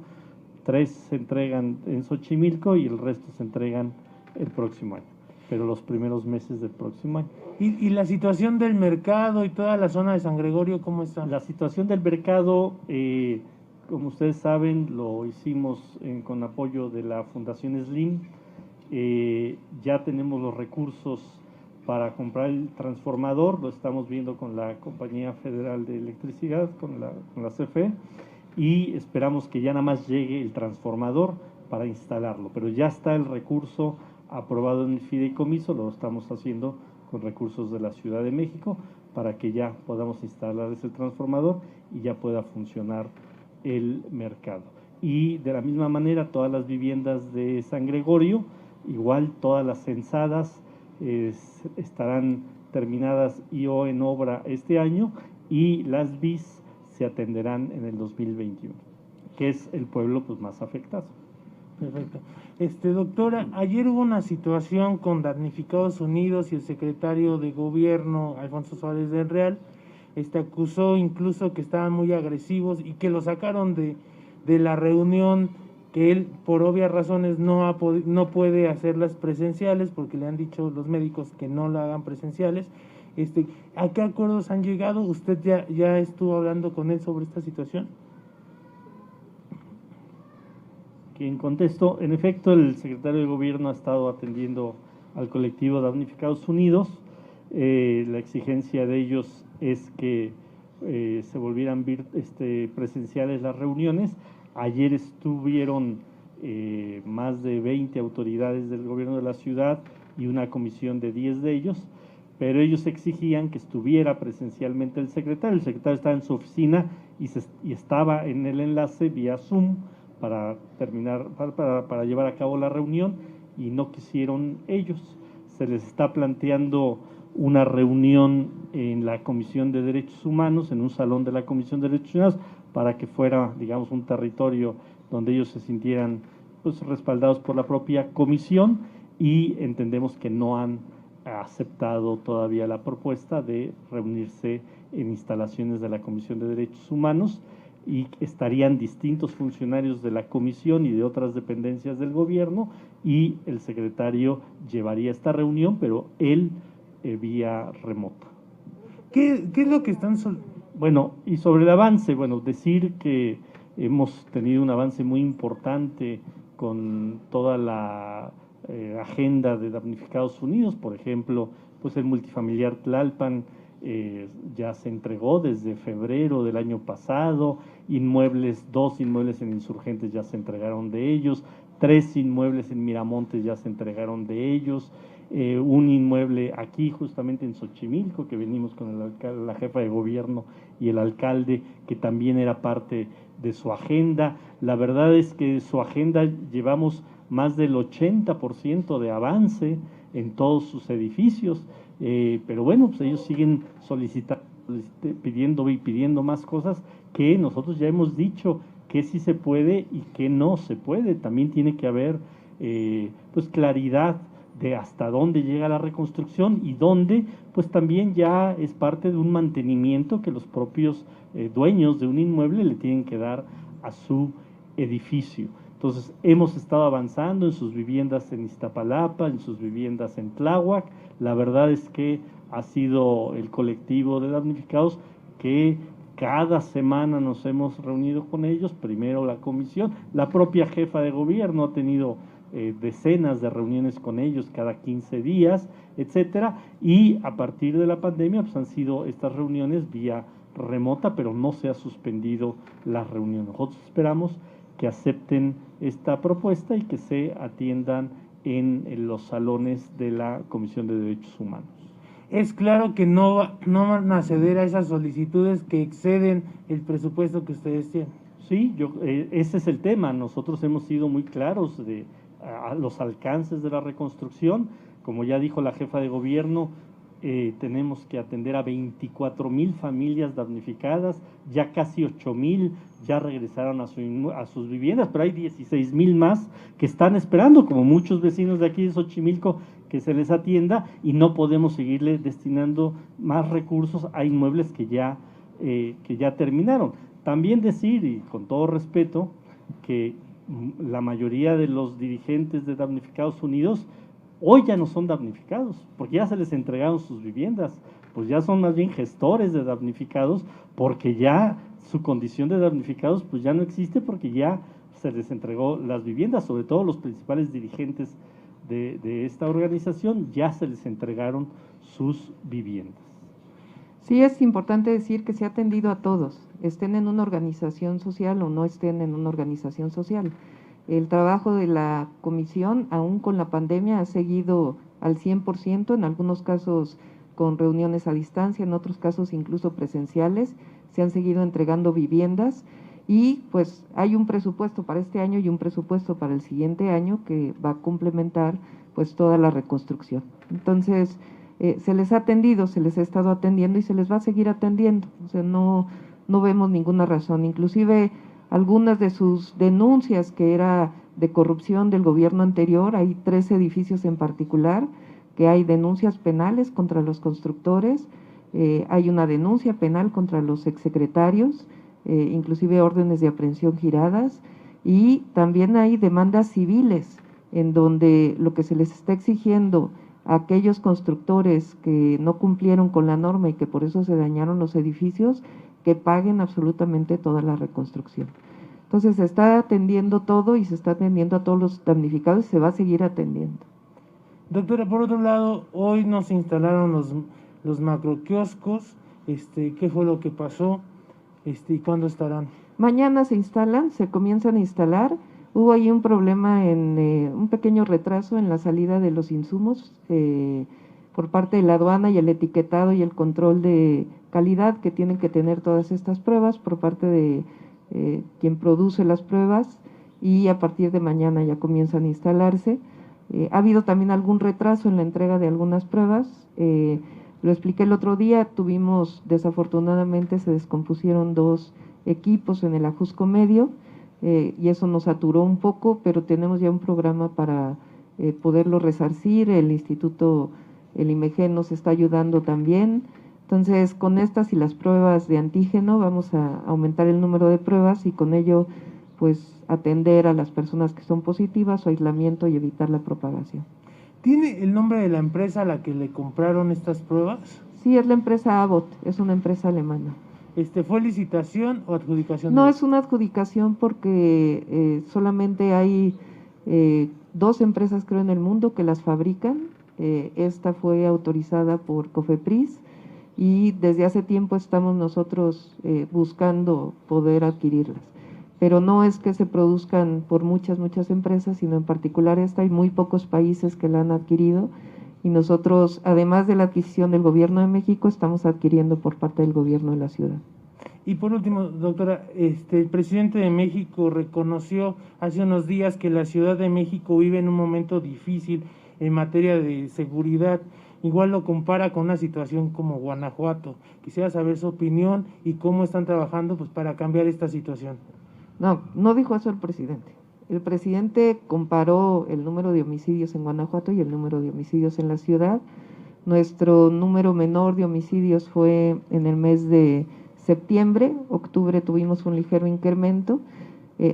Speaker 6: 3 se entregan en Xochimilco y el resto se entregan el próximo año, pero los primeros meses del próximo año.
Speaker 9: ¿Y la situación del mercado y toda la zona de San Gregorio, cómo está?
Speaker 6: La situación del mercado, como ustedes saben, lo hicimos con apoyo de la Fundación Slim. Ya tenemos los recursos para comprar el transformador, lo estamos viendo con la Compañía Federal de Electricidad, con la CFE, y esperamos que ya nada más llegue el transformador para instalarlo, pero ya está el recurso aprobado en el fideicomiso, lo estamos haciendo con recursos de la Ciudad de México para que ya podamos instalar ese transformador y ya pueda funcionar el mercado. Y de la misma manera todas las viviendas de San Gregorio, igual todas las censadas estarán terminadas y o en obra este año, y las BIS se atenderán en el 2021, que es el pueblo pues más afectado.
Speaker 9: Perfecto. Doctora, ayer hubo una situación con Damnificados Unidos y el secretario de Gobierno, Alfonso Suárez del Real, acusó incluso que estaban muy agresivos y que lo sacaron de la reunión, que él por obvias razones no puede hacerlas presenciales porque le han dicho los médicos que no la hagan presenciales. ¿A qué acuerdos han llegado? ¿Usted ya estuvo hablando con él sobre esta situación?
Speaker 6: Que en contexto, en efecto, el secretario de Gobierno ha estado atendiendo al colectivo Damnificados Unidos. La exigencia de ellos es que se volvieran presenciales las reuniones. Ayer estuvieron más de 20 autoridades del gobierno de la ciudad y una comisión de 10 de ellos, pero ellos exigían que estuviera presencialmente el secretario. El secretario estaba en su oficina y estaba en el enlace vía Zoom para llevar a cabo la reunión, y no quisieron ellos. se les está planteando una reunión en la Comisión de Derechos Humanos, en un salón de la Comisión de Derechos Humanos, para que fuera, digamos, un territorio donde ellos se sintieran pues, respaldados por la propia comisión, y entendemos que no han aceptado todavía la propuesta de reunirse en instalaciones de la Comisión de Derechos Humanos, y estarían distintos funcionarios de la comisión y de otras dependencias del gobierno, y el secretario llevaría esta reunión, pero él vía remota.
Speaker 9: ¿Qué es lo que están
Speaker 6: Bueno, y sobre el avance, bueno, decir que hemos tenido un avance muy importante con toda la agenda de damnificados unidos. Por ejemplo, pues el multifamiliar Tlalpan ya se entregó desde febrero del año pasado, dos inmuebles en Insurgentes ya se entregaron de ellos, 3 inmuebles en Miramontes ya se entregaron de ellos, un inmueble aquí justamente en Xochimilco, que venimos con la jefa de gobierno y el alcalde, que también era parte de su agenda. La verdad es que su agenda llevamos más del 80% de avance en todos sus edificios, pero bueno, pues ellos siguen solicitando, pidiendo más cosas que nosotros ya hemos dicho que sí se puede y que no se puede. También tiene que haber pues claridad de hasta dónde llega la reconstrucción y dónde pues también ya es parte de un mantenimiento que los propios dueños de un inmueble le tienen que dar a su edificio. Entonces hemos estado avanzando en sus viviendas en Iztapalapa, en sus viviendas en Tláhuac. La verdad es que ha sido el colectivo de damnificados que cada semana nos hemos reunido con ellos, primero la comisión, la propia jefa de gobierno ha tenido decenas de reuniones con ellos cada 15 días, etcétera, y a partir de la pandemia pues han sido estas reuniones vía remota, pero no se ha suspendido la reunión. Nosotros esperamos que acepten esta propuesta y que se atiendan en los salones de la Comisión de Derechos Humanos.
Speaker 9: Es claro que no van a ceder a esas solicitudes que exceden el presupuesto que ustedes tienen.
Speaker 6: Sí, ese es el tema. Nosotros hemos sido muy claros a los alcances de la reconstrucción. Como ya dijo la jefa de gobierno, tenemos que atender a 24,000 familias damnificadas, ya casi 8,000 ya regresaron a sus viviendas, pero hay 16,000 más que están esperando, como muchos vecinos de aquí de Xochimilco, que se les atienda, y no podemos seguirle destinando más recursos a inmuebles que ya terminaron. También decir, y con todo respeto, que la mayoría de los dirigentes de Damnificados Unidos hoy ya no son damnificados, porque ya se les entregaron sus viviendas, pues ya son más bien gestores de damnificados, porque ya su condición de damnificados pues ya no existe, porque ya se les entregó las viviendas. Sobre todo los principales dirigentes de esta organización ya se les entregaron sus viviendas.
Speaker 7: Sí, es importante decir que se ha atendido a todos, estén en una organización social o no estén en una organización social. El trabajo de la comisión, aún con la pandemia, ha seguido al 100%, en algunos casos con reuniones a distancia, en otros casos incluso presenciales. Se han seguido entregando viviendas y pues hay un presupuesto para este año y un presupuesto para el siguiente año que va a complementar pues toda la reconstrucción. Entonces, se les ha atendido, se les ha estado atendiendo y se les va a seguir atendiendo. O sea, no vemos ninguna razón. Inclusive algunas de sus denuncias que era de corrupción del gobierno anterior, hay 3 edificios en particular, que hay denuncias penales contra los constructores, hay una denuncia penal contra los exsecretarios, inclusive órdenes de aprehensión giradas, y también hay demandas civiles, en donde lo que se les está exigiendo a aquellos constructores que no cumplieron con la norma y que por eso se dañaron los edificios, que paguen absolutamente toda la reconstrucción. Entonces se está atendiendo todo y se está atendiendo a todos los damnificados y se va a seguir atendiendo.
Speaker 9: Doctora, por otro lado, hoy nos instalaron los macroquioscos, ¿qué fue lo que pasó? ¿Y cuándo estarán?
Speaker 7: Mañana se instalan, se comienzan a instalar. Hubo ahí un problema un pequeño retraso en la salida de los insumos por parte de la aduana y el etiquetado y el control de calidad que tienen que tener todas estas pruebas por parte de quien produce las pruebas, y a partir de mañana ya comienzan a instalarse. Ha habido también algún retraso en la entrega de algunas pruebas. Lo expliqué el otro día, desafortunadamente se descompusieron 2 equipos en el Ajusco Medio, y eso nos saturó un poco, pero tenemos ya un programa para poderlo resarcir. El Instituto, el IMEGEN nos está ayudando también. Entonces, con estas y las pruebas de antígeno vamos a aumentar el número de pruebas y con ello, pues, atender a las personas que son positivas, su aislamiento y evitar la propagación.
Speaker 9: ¿Tiene el nombre de la empresa a la que le compraron estas pruebas?
Speaker 7: Sí, es la empresa Abbott, es una empresa alemana.
Speaker 9: ¿Fue licitación o adjudicación?
Speaker 7: No, es una adjudicación porque solamente hay 2 empresas, creo, en el mundo que las fabrican. Esta fue autorizada por COFEPRIS y desde hace tiempo estamos nosotros buscando poder adquirirlas. Pero no es que se produzcan por muchas empresas, sino en particular esta, hay muy pocos países que la han adquirido y nosotros, además de la adquisición del Gobierno de México, estamos adquiriendo por parte del Gobierno de la ciudad.
Speaker 9: Y por último, doctora, el presidente de México reconoció hace unos días que la Ciudad de México vive en un momento difícil en materia de seguridad. Igual lo compara con una situación como Guanajuato. Quisiera saber su opinión y cómo están trabajando, pues, para cambiar esta situación.
Speaker 7: No dijo eso el presidente. El presidente comparó el número de homicidios en Guanajuato y el número de homicidios en la ciudad. Nuestro número menor de homicidios fue en el mes de septiembre. Octubre tuvimos un ligero incremento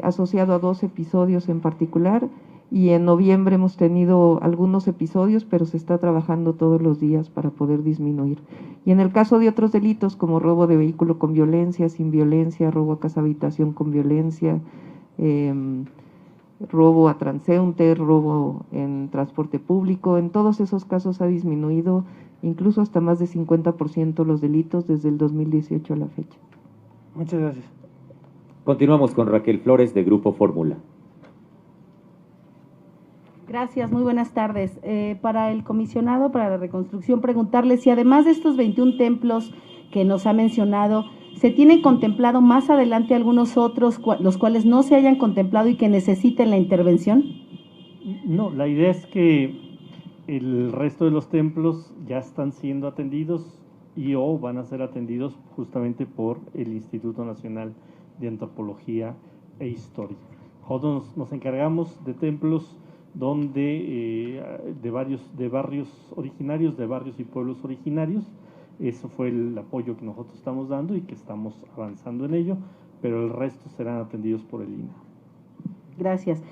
Speaker 7: asociado a 2 episodios en particular, y en noviembre hemos tenido algunos episodios, pero se está trabajando todos los días para poder disminuir. Y en el caso de otros delitos como robo de vehículo con violencia, sin violencia, robo a casa habitación con violencia, robo a transeúnte, robo en transporte público, en todos esos casos ha disminuido incluso hasta más de 50% los delitos desde el 2018 a la fecha.
Speaker 9: Muchas gracias.
Speaker 2: Continuamos con Raquel Flores de Grupo Fórmula.
Speaker 1: Gracias, muy buenas tardes. Para el comisionado para la reconstrucción, preguntarle si además de estos 21 templos que nos ha mencionado, ¿se tienen contemplado más adelante algunos otros, los cuales no se hayan contemplado y que necesiten la intervención?
Speaker 6: No, la idea es que el resto de los templos ya están siendo atendidos y o van a ser atendidos justamente por el Instituto Nacional de Antropología e Historia. Nosotros nos encargamos de templos donde de barrios originarios, de barrios y pueblos originarios. Eso fue el apoyo que nosotros estamos dando y que estamos avanzando en ello, pero el resto serán atendidos por el INAH.
Speaker 1: Gracias.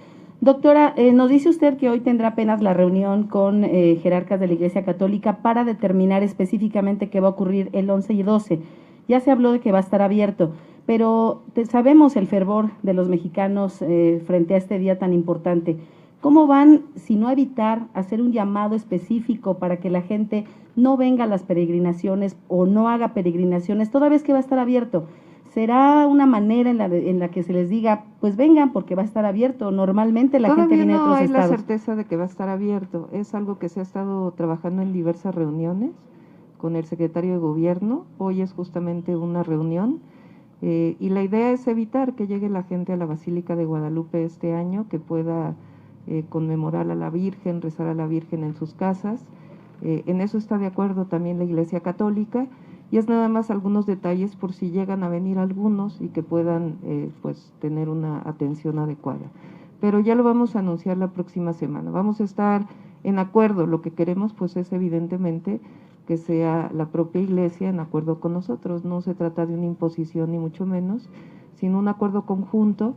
Speaker 1: Doctora, nos dice usted que hoy tendrá apenas la reunión con jerarcas de la Iglesia Católica para determinar específicamente qué va a ocurrir el 11 y 12. Ya se habló de que va a estar abierto, pero sabemos el fervor de los mexicanos frente a este día tan importante. ¿Cómo van, si no a evitar, hacer un llamado específico para que la gente no venga a las peregrinaciones o no haga peregrinaciones, toda vez que va a estar abierto? ¿Será una manera en la que se les diga, pues vengan porque va a estar abierto? Normalmente la gente viene de otros estados.
Speaker 7: Todavía no hay la certeza de que va a estar abierto. Es algo que se ha estado trabajando en diversas reuniones con el secretario de Gobierno. Hoy es justamente una reunión y la idea es evitar que llegue la gente a la Basílica de Guadalupe este año, que pueda conmemorar a la Virgen, rezar a la Virgen en sus casas. En eso está de acuerdo también la Iglesia Católica, y es nada más algunos detalles por si llegan a venir algunos y que puedan pues tener una atención adecuada. Pero ya lo vamos a anunciar la próxima semana. Vamos a estar en acuerdo. Lo que queremos pues es evidentemente que sea la propia Iglesia en acuerdo con nosotros. No se trata de una imposición ni mucho menos, sino un acuerdo conjunto,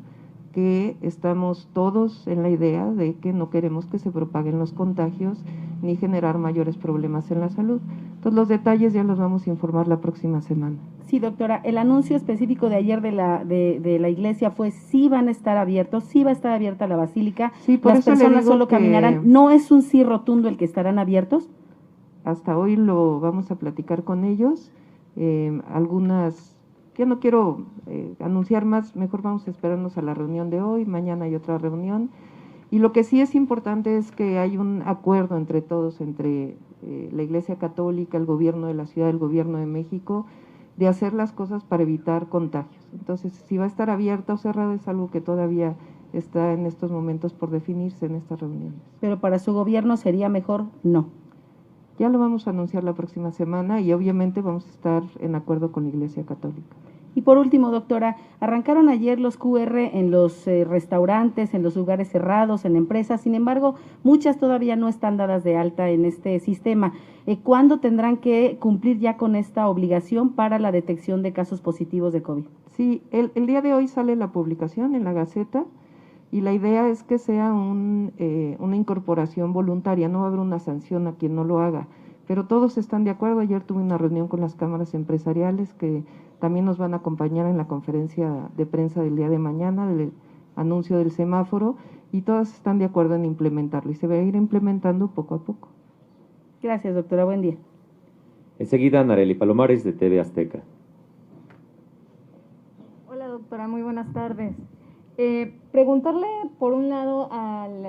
Speaker 7: que estamos todos en la idea de que no queremos que se propaguen los contagios ni generar mayores problemas en la salud. Entonces los detalles ya los vamos a informar la próxima semana.
Speaker 1: Sí, doctora, el anuncio específico de ayer de la iglesia fue sí van a estar abiertos, sí va a estar abierta la basílica,
Speaker 7: sí, por
Speaker 1: las
Speaker 7: eso
Speaker 1: personas solo caminarán, ¿no es un sí rotundo el que estarán abiertos?
Speaker 7: Hasta hoy lo vamos a platicar con ellos, algunas... Ya no quiero anunciar más, mejor vamos a esperarnos a la reunión de hoy, mañana hay otra reunión. Y lo que sí es importante es que hay un acuerdo entre todos, entre la Iglesia Católica, el Gobierno de la Ciudad, el Gobierno de México, de hacer las cosas para evitar contagios. Entonces, si va a estar abierta o cerrada es algo que todavía está en estos momentos por definirse en estas reuniones.
Speaker 1: Pero para su gobierno sería mejor no.
Speaker 7: Ya lo vamos a anunciar la próxima semana y obviamente vamos a estar en acuerdo con la Iglesia Católica.
Speaker 1: Y por último, doctora, arrancaron ayer los QR en los restaurantes, en los lugares cerrados, en empresas, sin embargo, muchas todavía no están dadas de alta en este sistema. ¿Cuándo tendrán que cumplir ya con esta obligación para la detección de casos positivos de COVID?
Speaker 7: Sí, el día de hoy sale la publicación en la Gaceta y la idea es que sea una incorporación voluntaria, no va a haber una sanción a quien no lo haga, pero todos están de acuerdo. Ayer tuve una reunión con las cámaras empresariales que también nos van a acompañar en la conferencia de prensa del día de mañana, del anuncio del semáforo, y todas están de acuerdo en implementarlo y se va a ir implementando poco a poco.
Speaker 1: Gracias, doctora. Buen día.
Speaker 2: Enseguida, Nareli Palomares, de TV Azteca.
Speaker 10: Hola, doctora. Muy buenas tardes. Preguntarle, por un lado, al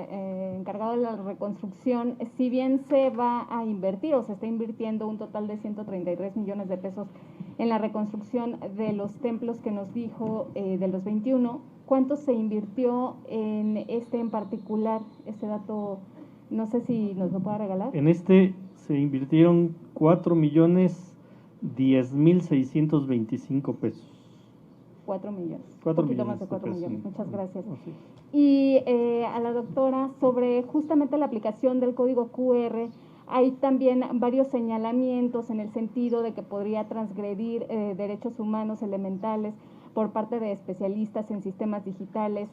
Speaker 10: encargado de la reconstrucción, si bien se va a invertir o se está invirtiendo un total de 133 millones de pesos en la reconstrucción de los templos que nos dijo de los 21, ¿cuánto se invirtió en este en particular? Ese dato, no sé si nos lo pueda regalar.
Speaker 6: En este se invirtieron 4.010.625 pesos.
Speaker 10: 4 millones.
Speaker 6: 4
Speaker 10: un poquito
Speaker 6: millones
Speaker 10: más de 4
Speaker 6: de pesos,
Speaker 10: millones.
Speaker 6: sí.
Speaker 10: Muchas gracias.
Speaker 6: Así.
Speaker 10: Y a la doctora, sobre justamente la aplicación del código QR, hay también varios señalamientos en el sentido de que podría transgredir derechos humanos elementales por parte de especialistas en sistemas digitales.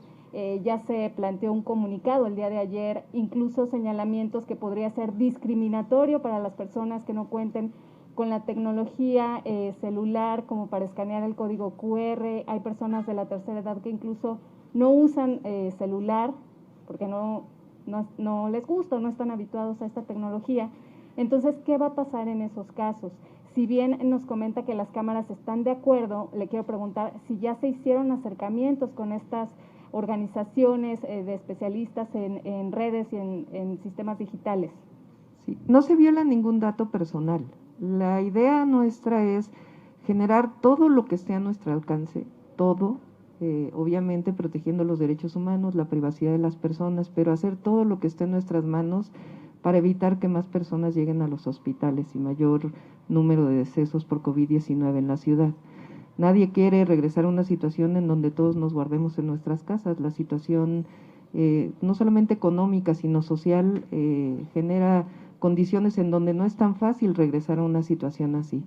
Speaker 10: Ya se planteó un comunicado el día de ayer, incluso señalamientos que podría ser discriminatorio para las personas que no cuenten con la tecnología celular como para escanear el código QR. Hay personas de la tercera edad que incluso no usan celular porque no les gusta, no están habituados a esta tecnología. Entonces, ¿qué va a pasar en esos casos? Si bien nos comenta que las cámaras están de acuerdo, le quiero preguntar si ya se hicieron acercamientos con estas organizaciones de especialistas en redes y en sistemas digitales.
Speaker 7: Sí, no se viola ningún dato personal. La idea nuestra es generar todo lo que esté a nuestro alcance, todo, obviamente protegiendo los derechos humanos, la privacidad de las personas, pero hacer todo lo que esté en nuestras manos para evitar que más personas lleguen a los hospitales y mayor número de decesos por COVID-19 en la ciudad. Nadie quiere regresar a una situación en donde todos nos guardemos en nuestras casas. La situación no solamente económica, sino social, genera condiciones en donde no es tan fácil regresar a una situación así.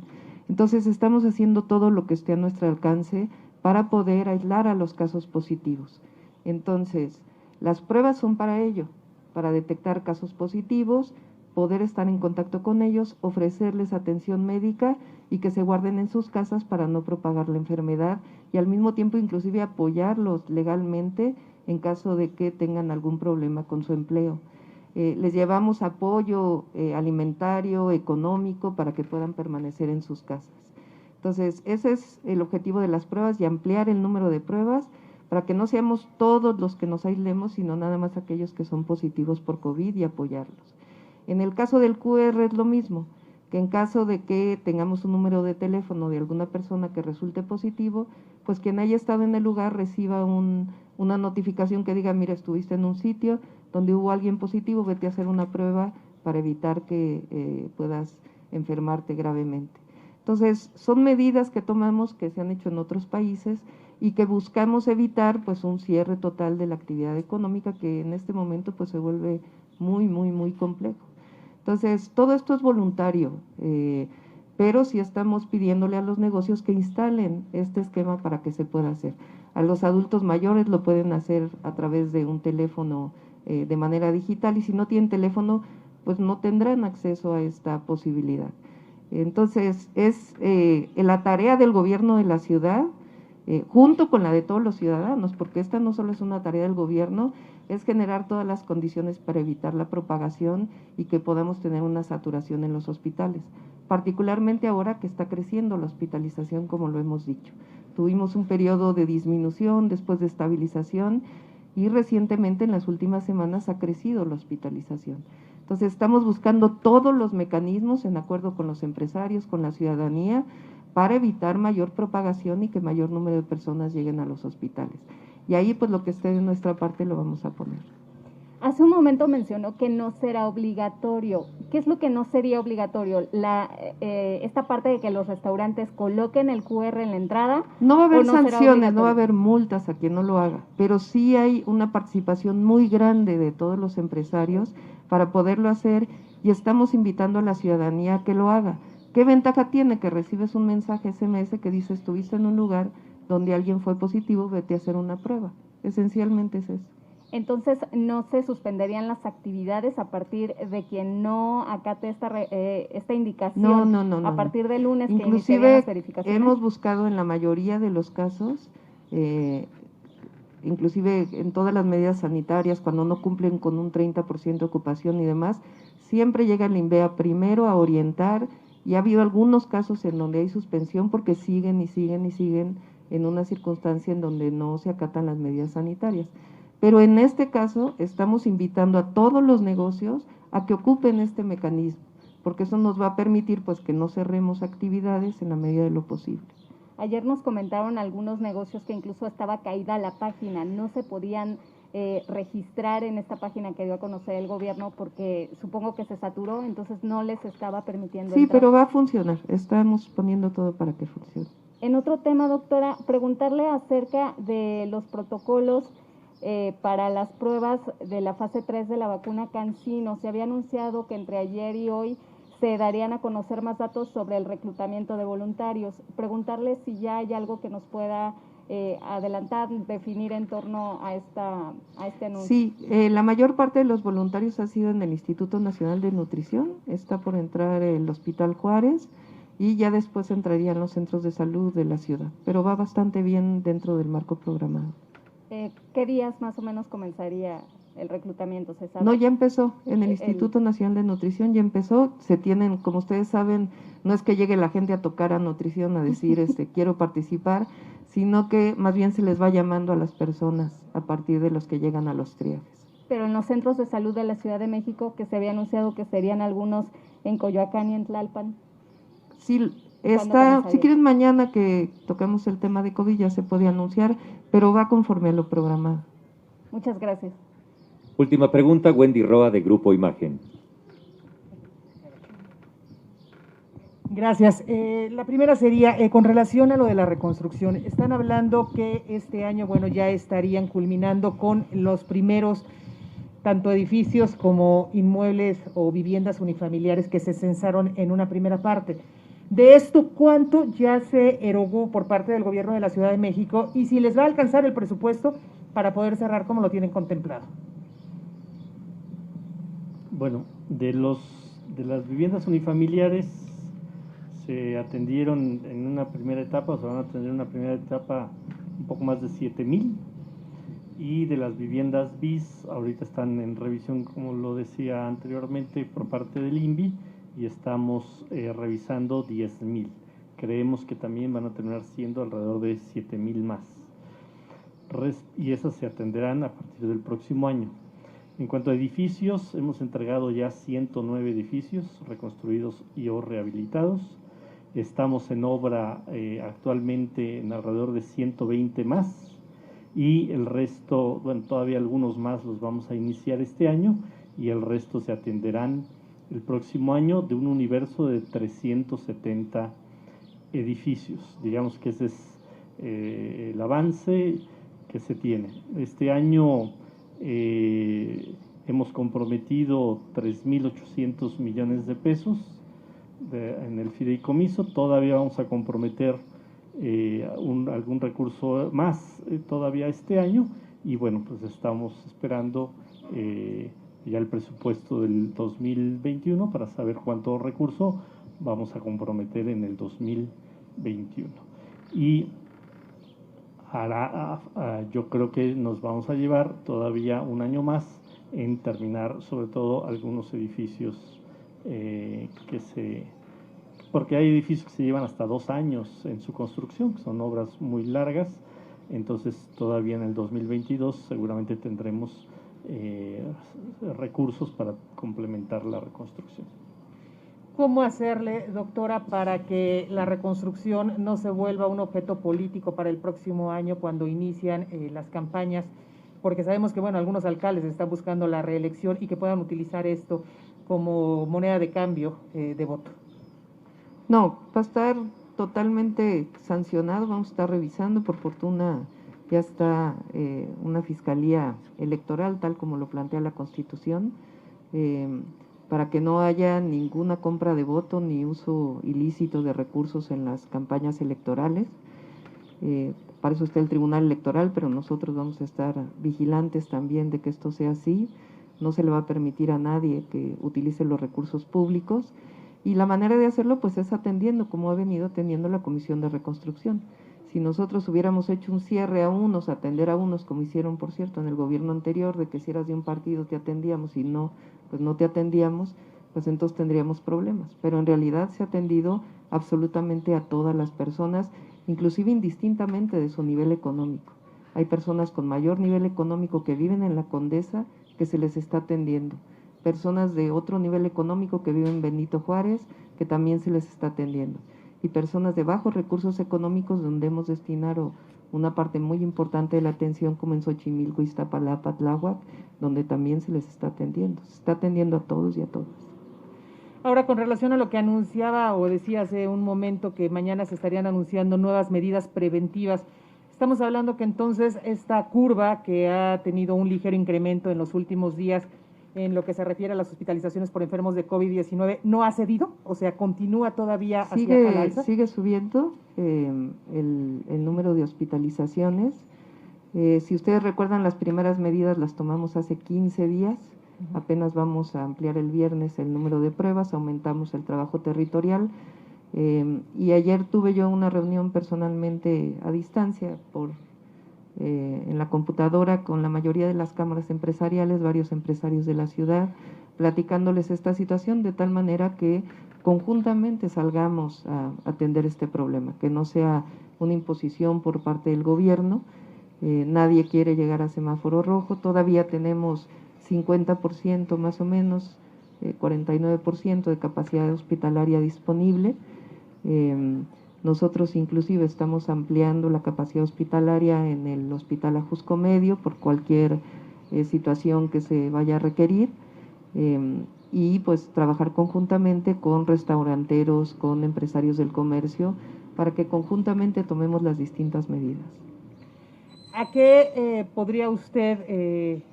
Speaker 7: Entonces estamos haciendo todo lo que esté a nuestro alcance para poder aislar a los casos positivos. Entonces, las pruebas son para ello, para detectar casos positivos, poder estar en contacto con ellos, ofrecerles atención médica y que se guarden en sus casas para no propagar la enfermedad y al mismo tiempo inclusive apoyarlos legalmente en caso de que tengan algún problema con su empleo. Les llevamos apoyo alimentario, económico, para que puedan permanecer en sus casas. Entonces, ese es el objetivo de las pruebas y ampliar el número de pruebas para que no seamos todos los que nos aislemos, sino nada más aquellos que son positivos por COVID y apoyarlos. En el caso del QR es lo mismo, que en caso de que tengamos un número de teléfono de alguna persona que resulte positivo, pues quien haya estado en el lugar reciba una notificación que diga, mira, estuviste en un sitio donde hubo alguien positivo, vete a hacer una prueba para evitar que puedas enfermarte gravemente. Entonces, son medidas que tomamos, que se han hecho en otros países y que buscamos evitar pues un cierre total de la actividad económica que en este momento pues se vuelve muy, muy, muy complejo. Entonces, todo esto es voluntario, pero sí estamos pidiéndole a los negocios que instalen este esquema para que se pueda hacer. A los adultos mayores lo pueden hacer a través de un teléfono de manera digital y si no tienen teléfono, pues no tendrán acceso a esta posibilidad. Entonces, es la tarea del gobierno de la ciudad, junto con la de todos los ciudadanos, porque esta no solo es una tarea del gobierno, es generar todas las condiciones para evitar la propagación y que podamos tener una saturación en los hospitales, particularmente ahora que está creciendo la hospitalización, como lo hemos dicho. Tuvimos un periodo de disminución, después de estabilización, y recientemente en las últimas semanas ha crecido la hospitalización. Entonces estamos buscando todos los mecanismos en acuerdo con los empresarios, con la ciudadanía, para evitar mayor propagación y que mayor número de personas lleguen a los hospitales. y ahí pues lo que esté de nuestra parte lo vamos a poner.
Speaker 10: Hace un momento mencionó que no será obligatorio. ¿Qué es lo que no sería obligatorio? Esta parte de que los restaurantes coloquen el QR en la entrada.
Speaker 7: No va a haber
Speaker 10: ¿o no será
Speaker 7: sanciones, no va a
Speaker 10: obligatorio?
Speaker 7: haber multas a quien no lo haga, pero sí hay una participación muy grande de todos los empresarios para poderlo hacer y estamos invitando a la ciudadanía a que lo haga. ¿Qué ventaja tiene? Que recibes un mensaje SMS que dice estuviste en un lugar donde alguien fue positivo, vete a hacer una prueba. Esencialmente es eso.
Speaker 10: Entonces, ¿no se suspenderían las actividades a partir de quien no acate esta indicación?
Speaker 7: No.
Speaker 10: A partir del lunes que iniciarían
Speaker 7: Inclusive
Speaker 10: las verificaciones.
Speaker 7: hemos buscado en la mayoría de los casos, inclusive en todas las medidas sanitarias, cuando no cumplen con un 30% de ocupación y demás, siempre llega el INVEA primero a orientar, y ha habido algunos casos en donde hay suspensión porque siguen en una circunstancia en donde no se acatan las medidas sanitarias. Pero en este caso estamos invitando a todos los negocios a que ocupen este mecanismo, porque eso nos va a permitir pues que no cerremos actividades en la medida de lo posible.
Speaker 10: Ayer nos comentaron algunos negocios que incluso estaba caída la página, no se podían registrar en esta página que dio a conocer el gobierno porque supongo que se saturó, entonces no les estaba permitiendo
Speaker 7: Sí,
Speaker 10: entrar.
Speaker 7: pero va a funcionar, estamos poniendo todo para que funcione.
Speaker 10: En otro tema, doctora, preguntarle acerca de los protocolos para las pruebas de la fase 3 de la vacuna CanSino. Se había anunciado que entre ayer y hoy se darían a conocer más datos sobre el reclutamiento de voluntarios. Preguntarle si ya hay algo que nos pueda adelantar, definir en torno a este anuncio.
Speaker 7: Sí, la mayor parte de los voluntarios ha sido en el Instituto Nacional de Nutrición, está por entrar el Hospital Juárez y ya después entrarían los centros de salud de la ciudad, pero va bastante bien dentro del marco programado.
Speaker 10: ¿Qué días más o menos comenzaría el reclutamiento, ¿se sabe?
Speaker 7: No, ya empezó, en el Instituto Nacional de Nutrición ya empezó, se tienen, como ustedes saben, no es que llegue la gente a tocar a nutrición a decir, quiero participar, sino que más bien se les va llamando a las personas a partir de los que llegan a los triajes.
Speaker 10: Pero en los centros de salud de la Ciudad de México, que se había anunciado que serían algunos en Coyoacán y en Tlalpan.
Speaker 7: Sí, si quieren mañana que toquemos el tema de COVID ya se puede anunciar, pero va conforme a lo programado.
Speaker 10: Muchas gracias.
Speaker 2: Última pregunta, Wendy Roa, de Grupo Imagen.
Speaker 11: Gracias. La primera sería, con relación a lo de la reconstrucción, están hablando que este año, bueno, ya estarían culminando con los primeros, tanto edificios como inmuebles o viviendas unifamiliares que se censaron en una primera parte. De esto, ¿cuánto ya se erogó por parte del gobierno de la Ciudad de México? Y si les va a alcanzar el presupuesto para poder cerrar como lo tienen contemplado.
Speaker 6: Bueno, de las viviendas unifamiliares se atendieron en una primera etapa, o se van a atender en una primera etapa un poco más de 7,000, y de las viviendas BIS ahorita están en revisión, como lo decía anteriormente, por parte del INVI, y estamos revisando 10,000. Creemos que también van a terminar siendo alrededor de 7,000 más. Y esas se atenderán a partir del próximo año. En cuanto a edificios, hemos entregado ya 109 edificios reconstruidos y o rehabilitados. Estamos en obra actualmente en alrededor de 120 más, y el resto, bueno, todavía algunos más los vamos a iniciar este año, y el resto se atenderán el próximo año, de un universo de 370 edificios. Digamos que ese es el avance que se tiene. Este año hemos comprometido 3.800 millones de pesos en el fideicomiso. Todavía vamos a comprometer algún recurso más todavía este año, y bueno, pues estamos esperando ya el presupuesto del 2021 para saber cuánto recurso vamos a comprometer en el 2021. Y yo creo que nos vamos a llevar todavía un año más en terminar, sobre todo algunos edificios porque hay edificios que se llevan hasta 2 años en su construcción, que son obras muy largas. Entonces todavía en el 2022 seguramente tendremos recursos para complementar la reconstrucción.
Speaker 11: ¿Cómo hacerle, doctora, para que la reconstrucción no se vuelva un objeto político para el próximo año cuando inician las campañas? Porque sabemos que, bueno, algunos alcaldes están buscando la reelección y que puedan utilizar esto como moneda de cambio de voto.
Speaker 7: No, va a estar totalmente sancionado, vamos a estar revisando, por fortuna ya está una fiscalía electoral, tal como lo plantea la Constitución, para que no haya ninguna compra de voto ni uso ilícito de recursos en las campañas electorales. Para eso está el Tribunal Electoral, pero nosotros vamos a estar vigilantes también de que esto sea así. No se le va a permitir a nadie que utilice los recursos públicos, y la manera de hacerlo pues es atendiendo, como ha venido atendiendo la Comisión de Reconstrucción. Si nosotros hubiéramos hecho un cierre a unos, atender a unos, como hicieron, por cierto, en el gobierno anterior, de que si eras de un partido te atendíamos y no, pues no te atendíamos, pues entonces tendríamos problemas. Pero en realidad se ha atendido absolutamente a todas las personas, inclusive indistintamente de su nivel económico. Hay personas con mayor nivel económico que viven en la Condesa que se les está atendiendo. Personas de otro nivel económico que viven en Benito Juárez, que también se les está atendiendo. Y personas de bajos recursos económicos, donde hemos destinado una parte muy importante de la atención, como en Xochimilco, Iztapalapa, Tláhuac, donde también se les está atendiendo. Se está atendiendo a todos y a todas.
Speaker 11: Ahora, con relación a lo que anunciaba o decía hace un momento, que mañana se estarían anunciando nuevas medidas preventivas, estamos hablando que entonces esta curva, que ha tenido un ligero incremento en los últimos días en lo que se refiere a las hospitalizaciones por enfermos de COVID-19, ¿no ha cedido? O sea, ¿continúa todavía hacia el alza?
Speaker 7: Sigue subiendo el número de hospitalizaciones. Si ustedes recuerdan, las primeras medidas las tomamos hace 15 días. Apenas vamos a ampliar el viernes el número de pruebas, aumentamos el trabajo territorial. Y ayer tuve yo una reunión personalmente a distancia en la computadora con la mayoría de las cámaras empresariales, varios empresarios de la ciudad, platicándoles esta situación, de tal manera que conjuntamente salgamos a atender este problema, que no sea una imposición por parte del gobierno. Nadie quiere llegar a semáforo rojo, todavía tenemos 50% más o menos, 49% de capacidad hospitalaria disponible. Nosotros inclusive estamos ampliando la capacidad hospitalaria en el Hospital Ajusco Medio por cualquier situación que se vaya a requerir, y pues trabajar conjuntamente con restauranteros, con empresarios del comercio, para que conjuntamente tomemos las distintas medidas.
Speaker 11: ¿A qué podría usted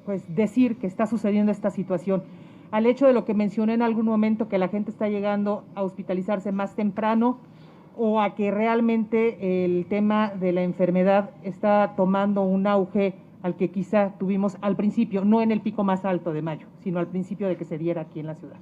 Speaker 11: pues decir que está sucediendo esta situación? ¿Al hecho de lo que mencioné en algún momento, que la gente está llegando a hospitalizarse más temprano, o a que realmente el tema de la enfermedad está tomando un auge al que quizá tuvimos al principio, no en el pico más alto de mayo, sino al principio de que se diera aquí en la ciudad?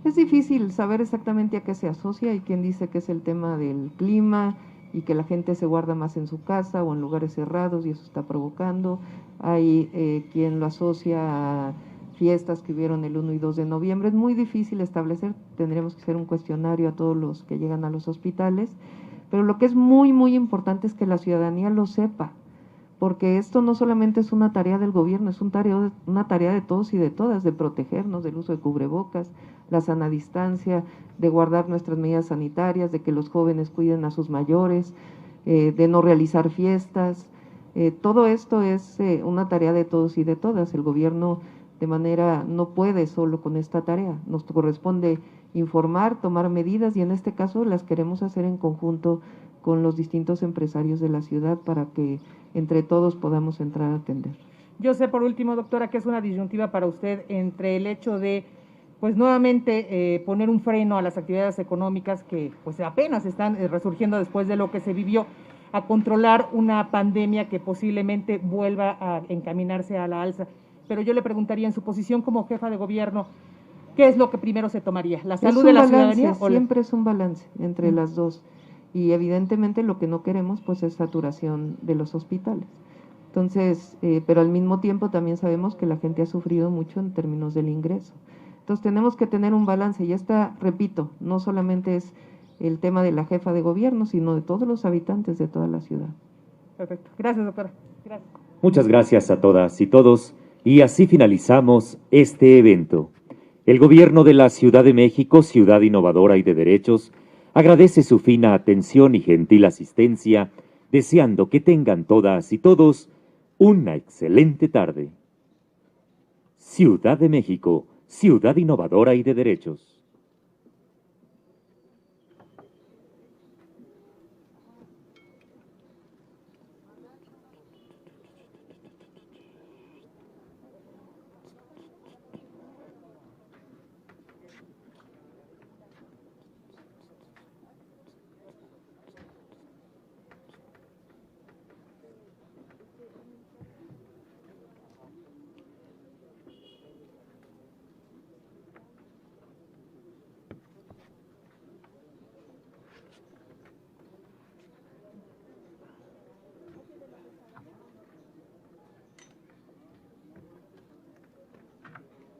Speaker 7: Es difícil saber exactamente a qué se asocia. Hay quien dice que es el tema del clima y que la gente se guarda más en su casa o en lugares cerrados y eso está provocando. Hay quien lo asocia a fiestas que hubieron el 1 y 2 de noviembre. Es muy difícil establecer, tendríamos que hacer un cuestionario a todos los que llegan a los hospitales, pero lo que es muy, muy importante es que la ciudadanía lo sepa, porque esto no solamente es una tarea del gobierno, es una tarea de todos y de todas, de protegernos del uso de cubrebocas, la sana distancia, de guardar nuestras medidas sanitarias, de que los jóvenes cuiden a sus mayores, de no realizar fiestas. Todo esto es una tarea de todos y de todas. El gobierno de manera no puede solo con esta tarea, nos corresponde informar, tomar medidas, y en este caso las queremos hacer en conjunto con los distintos empresarios de la ciudad para que entre todos podamos entrar a atender.
Speaker 11: Yo sé, por último, doctora, que es una disyuntiva para usted entre el hecho de, pues nuevamente, poner un freno a las actividades económicas que pues apenas están resurgiendo después de lo que se vivió, a controlar una pandemia que posiblemente vuelva a encaminarse a la alza. Pero yo le preguntaría, en su posición como jefa de gobierno, ¿qué es lo que primero se tomaría? ¿La salud de la ciudadanía?
Speaker 7: Siempre es un balance entre las dos, y evidentemente lo que no queremos pues es saturación de los hospitales. Entonces, pero al mismo tiempo también sabemos que la gente ha sufrido mucho en términos del ingreso. Entonces tenemos que tener un balance, y esta, repito, no solamente es el tema de la jefa de gobierno, sino de todos los habitantes de toda la ciudad.
Speaker 11: Perfecto. Gracias, doctora. Gracias.
Speaker 2: Muchas gracias a todas y todos, y así finalizamos este evento. El Gobierno de la Ciudad de México, ciudad innovadora y de derechos, agradece su fina atención y gentil asistencia, deseando que tengan todas y todos una excelente tarde. Ciudad de México, ciudad innovadora y de derechos.